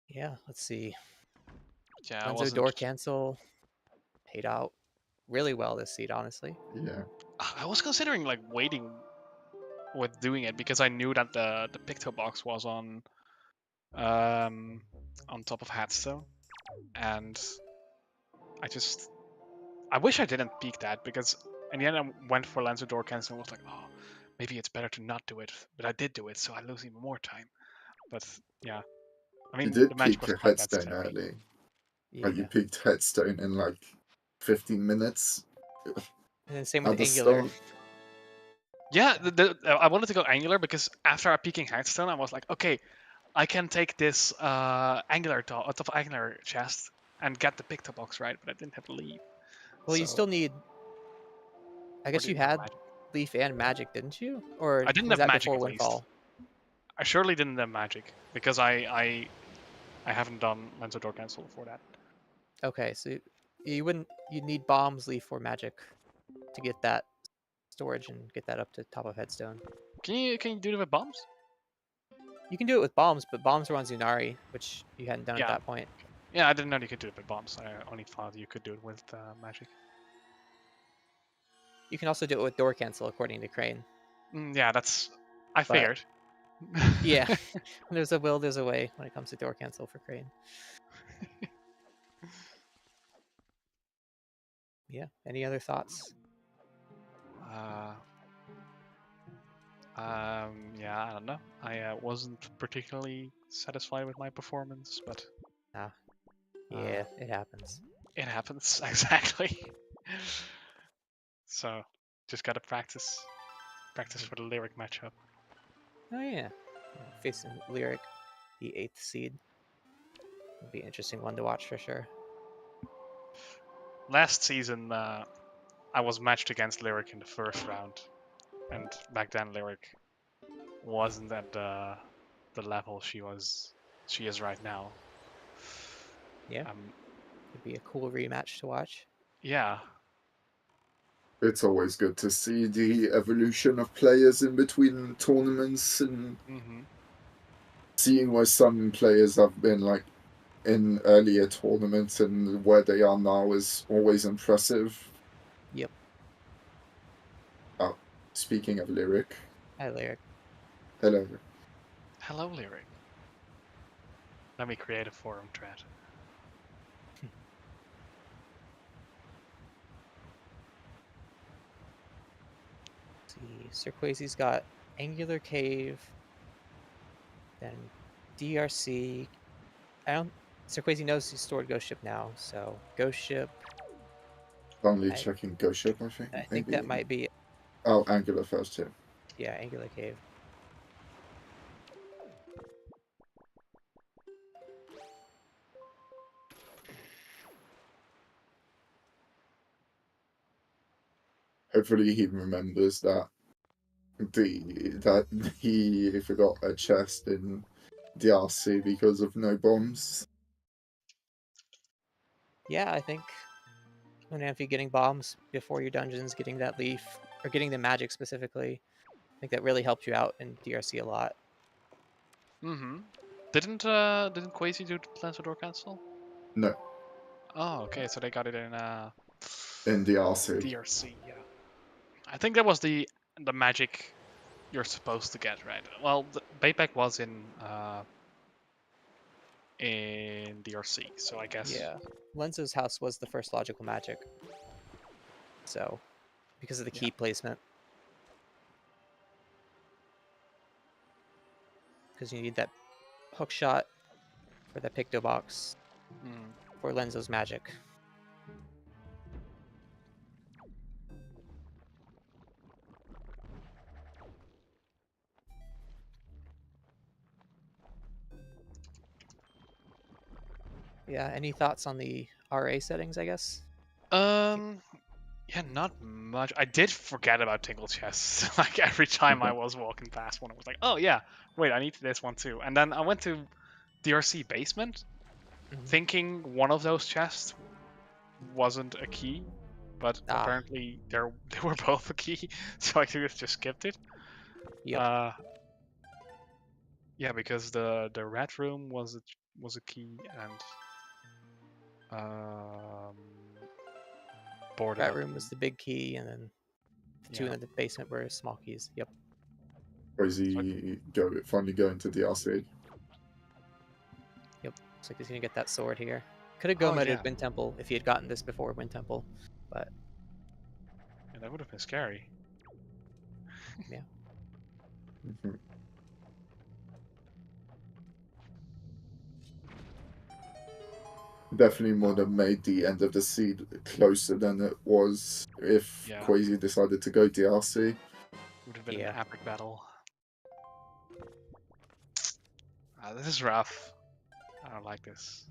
yeah, let's see. Yeah, I Lenzo wasn't. door cancel paid out really well this seed, honestly. yeah. I was considering like waiting with doing it because I knew that the picto box was on top of Headstone, and I wish I didn't peek that because in the end I went for Lenzo door cancel and was like, oh, maybe it's better to not do it, but I did do it, so I lose even more time. But yeah, I mean You did the match peak was a quite headstone necessary. early. Yeah. Like you peaked headstone in like 15 minutes And then same at with the Angular. start. Yeah, I wanted to go angular because after I peeking Headstone, I was like, okay, I can take this angular top of angular chest and get the picto box right, but I didn't have to leave. Well, you So- still need. I Or guess do you have had magic? Leaf and Magic, didn't you? Or I didn't was have that magic before at least. Windfall? I surely didn't have magic because I haven't done Lenzo door cancel for that. Okay, so you wouldn't. You'd need bombs, Leaf, or Magic to get that storage and get that up to top of Headstone. Can you do it with bombs? You can do it with bombs, but bombs were on Zunari, which you hadn't done Yeah. at that point. Yeah, I didn't know you could do it with bombs. I only thought you could do it with magic. You can also do it with door cancel, according to Crane. Yeah, that's. I figured. Yeah, there's a will, there's a way when it comes to door cancel for Crane. Yeah. Any other thoughts? Yeah, I don't know. I wasn't particularly satisfied with my performance, but Yeah, it happens. it happens exactly. So, just gotta practice for the lyric matchup. Oh yeah, facing Lyric, the 8th seed. It'll be an interesting one to watch for sure. Last season, I was matched against Lyric in the first round, and back then Lyric wasn't at the level she is right now. Yeah, it'd be a cool rematch to watch. Yeah. It's always good to see the evolution of players in between tournaments and seeing where some players have been like in earlier tournaments and where they are now is always impressive. Yep. Oh, speaking of Lyric. Hi, Lyric. Hello. Hello, Lyric. Let me create a forum thread. See, SirQuazy's got Angular Cave, then DRC. SirQuazy knows he's stored Ghost Ship now, so Ghost Ship. Only checking Ghost Ship, I think. I think that might be it. Oh, Angular first, yeah. Yeah, Angular Cave. Hopefully he remembers that he forgot a chest in DRC because of no bombs. Yeah, I think Lenamphy getting bombs before your dungeons, getting that leaf, or getting the magic specifically, I think that really helped you out in DRC a lot. Didn't Quasi do Lancer Door Cancel? No. Oh, okay, so they got it in DRC. DRC, yeah. I think that was the magic you're supposed to get, right? Well, the Baypack was in in DRC. So I guess. Yeah. Lenzo's house was the first logical magic. So, because of the key placement. Because you need that hook shot for the Picto Box Mm. for Lenzo's magic. Yeah, any thoughts on the RA settings, I guess? Yeah, not much. I did forget about tingle chests. Like every time I was walking past one, I was like, oh yeah, wait, I need this one too. And then I went to DRC basement, thinking one of those chests wasn't a key, but apparently they were both a key, so I could have just skipped it. Yep. Yeah, because the red room was a key and boarded That up. room was the big key, and then the two in the basement were small keys. Yep. Crazy finally going to DRC. Yep. Looks like he's gonna get that sword here. Could have go-modded Wind Temple if he had gotten this before Wind Temple, but yeah, that would have been scary. Yeah. Definitely more than made the end of the seed closer than it was if Quazy decided to go DRC. Would have been an epic battle. This is rough. I don't like this.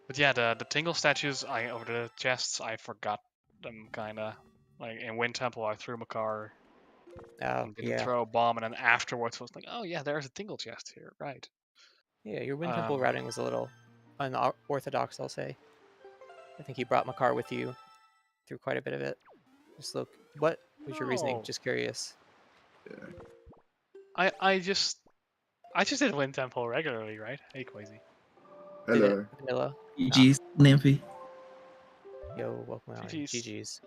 But yeah, the tingle statues, over the chests, I forgot them kinda. Like in Wind Temple, I threw my car. And didn't throw a bomb, and then afterwards I was like, oh yeah, there's a tingle chest here, right? Yeah, your Wind Temple routing was a little unorthodox, I'll say. I think you brought Makar with you through quite a bit of it. Just look, what was your reasoning? Just curious. Yeah. I just did Wind Temple regularly, right? Hey, Quazy. Hello. Vanilla. GG's, Lenamphy. Yo, welcome out. GG's.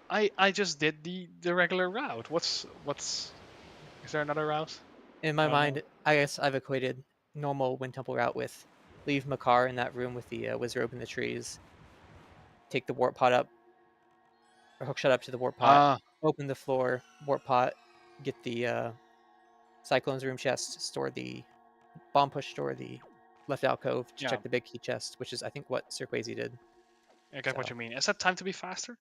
I just did the regular route. Is there another route? In my mind, I guess I've equated normal Wind Temple route with leave Makar in that room with the Wizrobe in the trees, take the warp pot up, or hook shot up to the warp pot, open the floor, warp pot, get the Cyclone's room chest, store the bomb push, store the left alcove, check the big key chest, which is I think what SirQuazy did. I get what you mean. Is that time to be faster?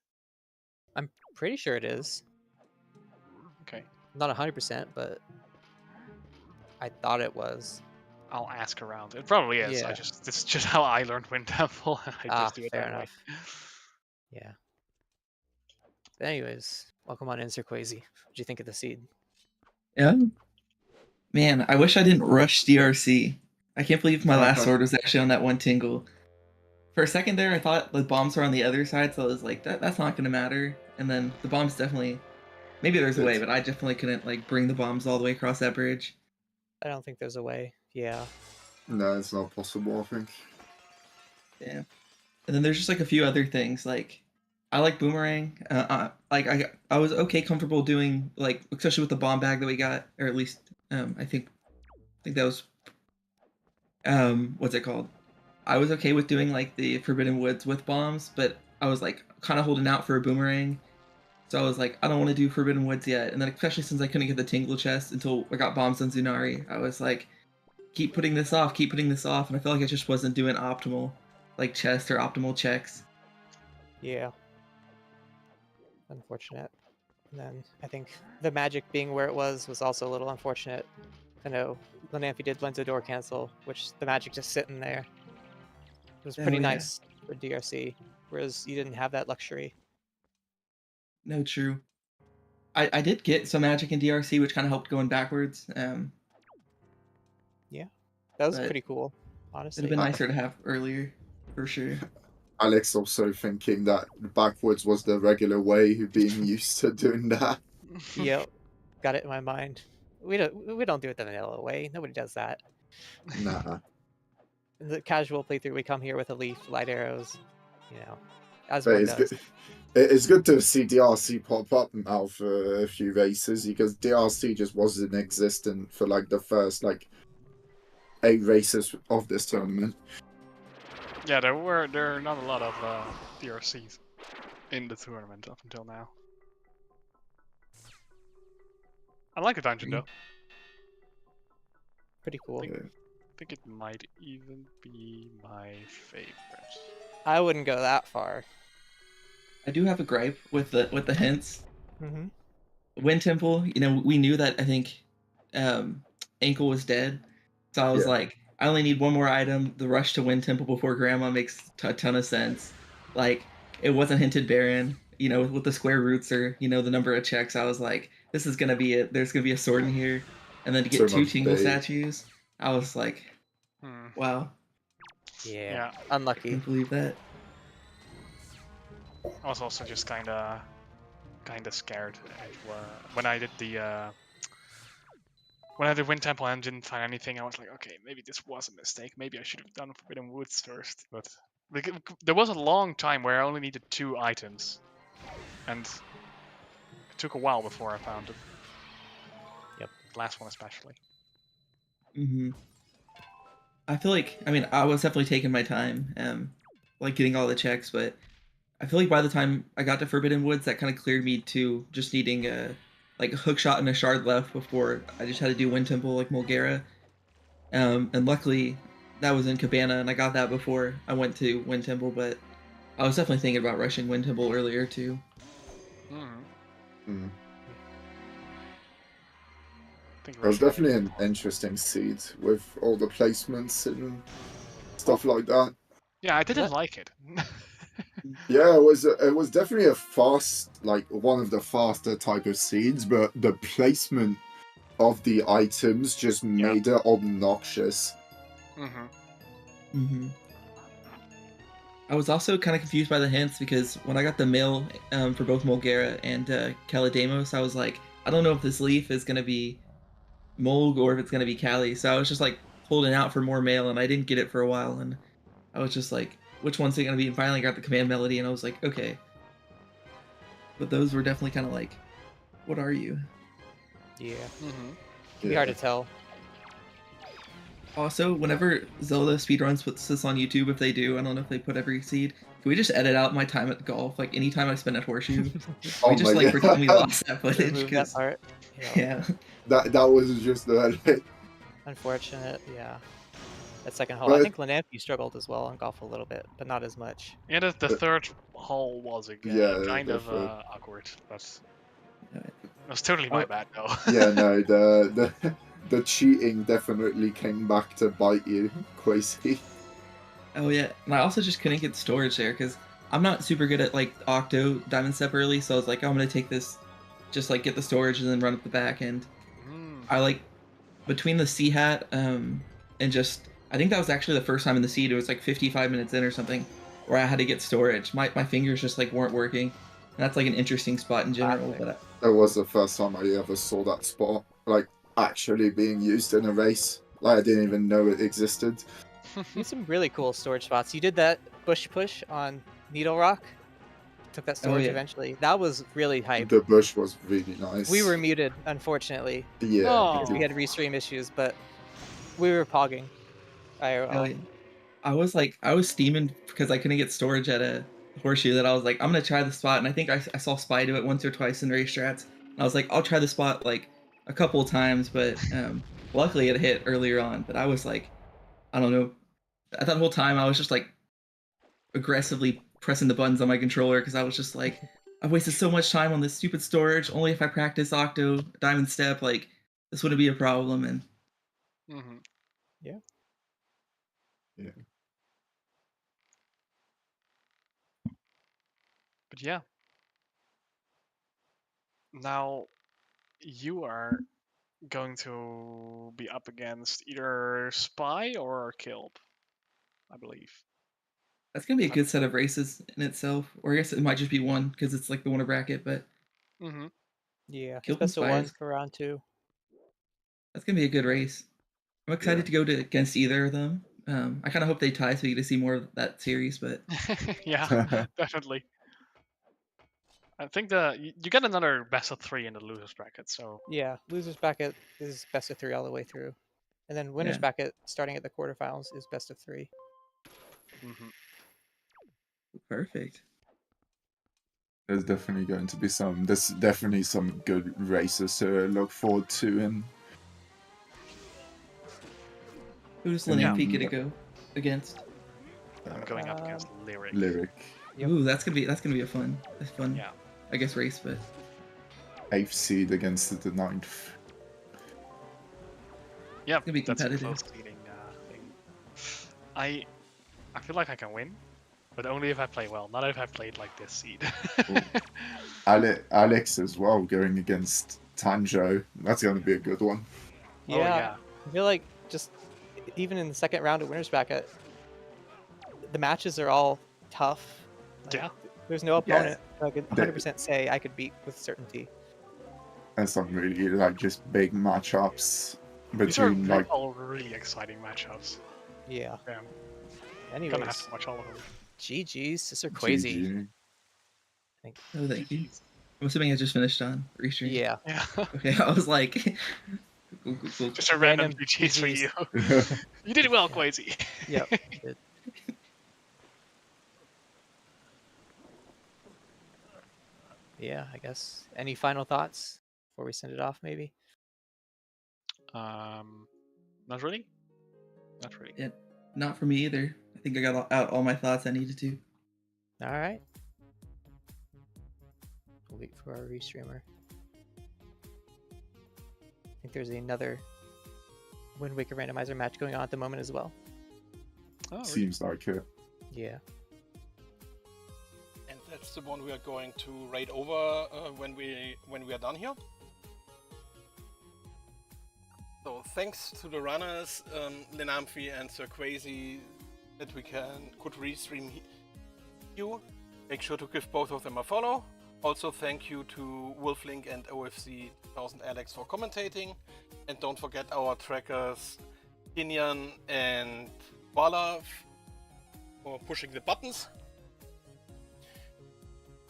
I'm pretty sure it is. Okay. Not 100%, but I thought it was. I'll ask around. It probably is. Yeah. It's just how I learned Wind Temple. I just do it fair that enough. way. Yeah. But anyways, welcome on in, SirQuazy. What'd you think of the seed? Yeah. Man, I wish I didn't rush DRC. I can't believe my last sword was actually on that one tingle. For a second there, I thought the bombs were on the other side, so I was like, that's not gonna matter. And then the bombs definitely, maybe there's a way, but I definitely couldn't like bring the bombs all the way across that bridge. I don't think there's a way. Yeah. No, it's not possible, I think. Yeah. And then there's just like a few other things, like I like boomerang. Like I was okay comfortable doing, like, especially with the bomb bag that we got, or at least I think that was what's it called? I was okay with doing like the Forbidden Woods with bombs, but I was like kind of holding out for a boomerang. So I was like, I don't want to do Forbidden Woods yet. And then especially since I couldn't get the Tingle chest until I got bombs on Zunari, I was like, keep putting this off, and I felt like I just wasn't doing optimal like chest or optimal checks. Yeah. Unfortunate. And then I think the magic being where it was also a little unfortunate. I know Lenamphy did Lenzo door cancel, which the magic just sitting there. It was pretty nice for DRC, whereas you didn't have that luxury. No, true. I did get some magic in DRC, which kind of helped going backwards. Yeah, that was pretty cool, honestly. It'd have been nicer to have earlier, for sure. Alex also thinking that backwards was the regular way, being used to doing that. Yep, got it in my mind. We don't do it the vanilla way. Nobody does that. Nah. In the casual playthrough, we come here with a leaf, light arrows, as but one does. It's good to see DRC pop up now for a few races, because DRC just wasn't existent for like the first like 8 races of this tournament. Yeah, there are not a lot of DRCs in the tournament up until now. I like the dungeon though. Pretty cool. I think it might even be my favorite. I wouldn't go that far. I do have a gripe with the hints. Mm-hmm. Wind Temple, you know, we knew that I think Ankle was dead. So I was Yeah. like, I only need one more item. The rush to Wind Temple before Grandma makes a ton of sense. Like, it wasn't hinted Baron, you know, with the square roots or, you know, the number of checks. I was like, this is going to be it. There's going to be a sword in here. And then to get So 2 much Tingle bait. statues, I was like, wow, Yeah. I Unlucky. can't believe that. I was also just kind of scared when I did the Wind Temple and didn't find anything. I was like, okay, maybe this was a mistake. Maybe I should have done Forbidden Woods first. But there was a long time where I only needed 2 items, and it took a while before I found them. Yep. The last one especially. Mm-hmm. I feel like, I mean, I was definitely taking my time, like getting all the checks, but I feel like by the time I got to Forbidden Woods, that kind of cleared me to just needing like a hook shot and a shard left before I just had to do Wind Temple like Mulgara. And luckily that was in Cabana and I got that before I went to Wind Temple, but I was definitely thinking about rushing Wind Temple earlier too. Mm. I think It was Russian- definitely an interesting seed with all the placements and stuff like that. Yeah, I didn't like it. Yeah, it was definitely a fast, like one of the faster type of seeds, but the placement of the items just made it obnoxious. I was also kind of confused by the hints because when I got the mail for both Mulgara and Calidamos, I was like, I don't know if this leaf is going to be Mulg or if it's going to be Cali. So I was just like holding out for more mail and I didn't get it for a while. And I was just like, which one's it going to be? And finally got the command melody and I was like, okay. But those were definitely kind of like, what are you? Yeah. Can be hard to tell. Also, whenever Zelda speedruns puts this on YouTube, if they do, I don't know if they put every seed. Can we just edit out my time at golf? Like any time I spent at Horseshoe, Oh we just my like God. pretend we lost that footage. Remove that 'Cause- part. yeah. That was just Unfortunate. Yeah. That second hole. But- I think Lenamphy struggled as well on golf a little bit, but not as much. Yeah, the third hole was kind of awkward, but it was totally my bad though. Yeah, no, the cheating definitely came back to bite you, Quasi. Oh yeah, and I also just couldn't get storage there because I'm not super good at like Octo Diamond Step early, so I was like, I'm gonna take this, just like get the storage and then run up the back end. I like between the C hat and just I think that was actually the first time in the seed. It was like 55 minutes in or something, where I had to get storage. My fingers just like weren't working. And that's like an interesting spot in general. But That was the first time I ever saw that spot, like actually being used in a race. Like I didn't even know it existed. You had some really cool storage spots. You did that bush push on Needle Rock. Took that storage eventually. That was really hype. The bush was really nice. We were muted, unfortunately. Yeah. Because we had restream issues, but we were pogging. I was steaming because I couldn't get storage at a Horseshoe that I was like, I'm gonna try the spot, and I think I saw Spy do it once or twice in race strats. And I was like, I'll try the spot like a couple of times, but luckily it hit earlier on. But I was like, I don't know. At that whole time, I was just like aggressively pressing the buttons on my controller because I was just like, I've wasted so much time on this stupid storage. Only if I practice Octo Diamond Step, like this wouldn't be a problem. And yeah. But yeah. Now you are going to be up against either Spy or Kilp, I believe. That's gonna be a good set of races in itself, or I guess it might just be one because it's like the winner bracket. But yeah, Kilp best of Spy one is- for round 2. That's gonna be a good race. I'm excited to go against either of them. I kind of hope they tie so you get to see more of that series. But yeah, definitely. I think you get another best of 3 in the losers bracket. So Yeah, losers bracket is best of 3 all the way through, and then winners Yeah. bracket starting at the quarterfinals is best of 3. mhm. Perfect. There's definitely going to be there's definitely some good races to look forward to. And Who does Yeah. Lenamphy get to go against? I'm going up against Lyric. Lyric, Yep. Ooh, that's gonna be a fun, Yeah. I guess, race. But 8th seed against the 9th. Yeah, gonna be that's a competitive. close seeding thing. I feel like I can win, but only if I play well, not if I played like this seed. Alex as well going against Tanjo. That's going to be a good one. Yeah, Oh yeah. I feel like just even in the second round of winners bracket, the matches are all tough. Like, Yeah. There's no Yeah. opponent I could 100% say I could beat with certainty. And some really like just big matchups These are between like all really exciting matchups. Yeah. Yeah. Gonna have Anyways, to watch all of them. GG's to SirQuazy. GG. oh, thank you. GGs. I'm assuming I just finished on restream. Yeah. Yeah. Okay, I was like, cool. Just a random Random GGs for GGs. you. You did well, Yeah. Quazy. Yep. Good. Yeah, I guess. Any final thoughts before we send it off, maybe? Not really. Not really. Yeah, not for me either. I think I got out all my thoughts I needed to. All right. We'll wait for our restreamer. I think there's another Wind Waker randomizer match going on at the moment as well. Oh, really? Seems like it. Yeah. And that's the one we are going to raid over when we are done here. So thanks to the runners, Lenamphy and SirQuazy, that we could restream you. Make sure to give both of them a follow. Also thank you to Wolflink and OFC 1000 Alex for commentating. And don't forget our trackers Kinyan and Wala for pushing the buttons.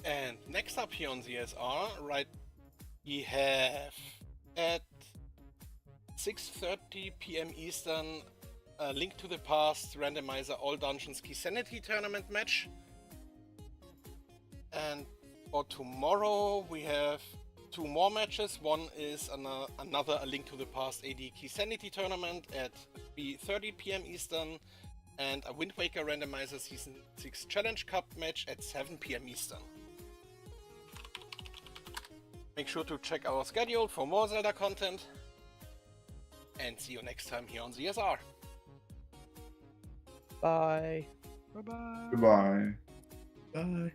And next up here on ZSR, right, we have at 6:30 PM Eastern a Link to the Past Randomizer All Dungeons Key Sanity Tournament match. And for tomorrow we have 2 more matches. One is another A Link to the Past AD Key Sanity Tournament at 3:30 PM Eastern, and a Wind Waker Randomizer Season 6 Challenge Cup match at 7 PM Eastern. Make sure to check our schedule for more Zelda content, and see you next time here on ZSR. Bye. Bye-bye. Goodbye. Bye.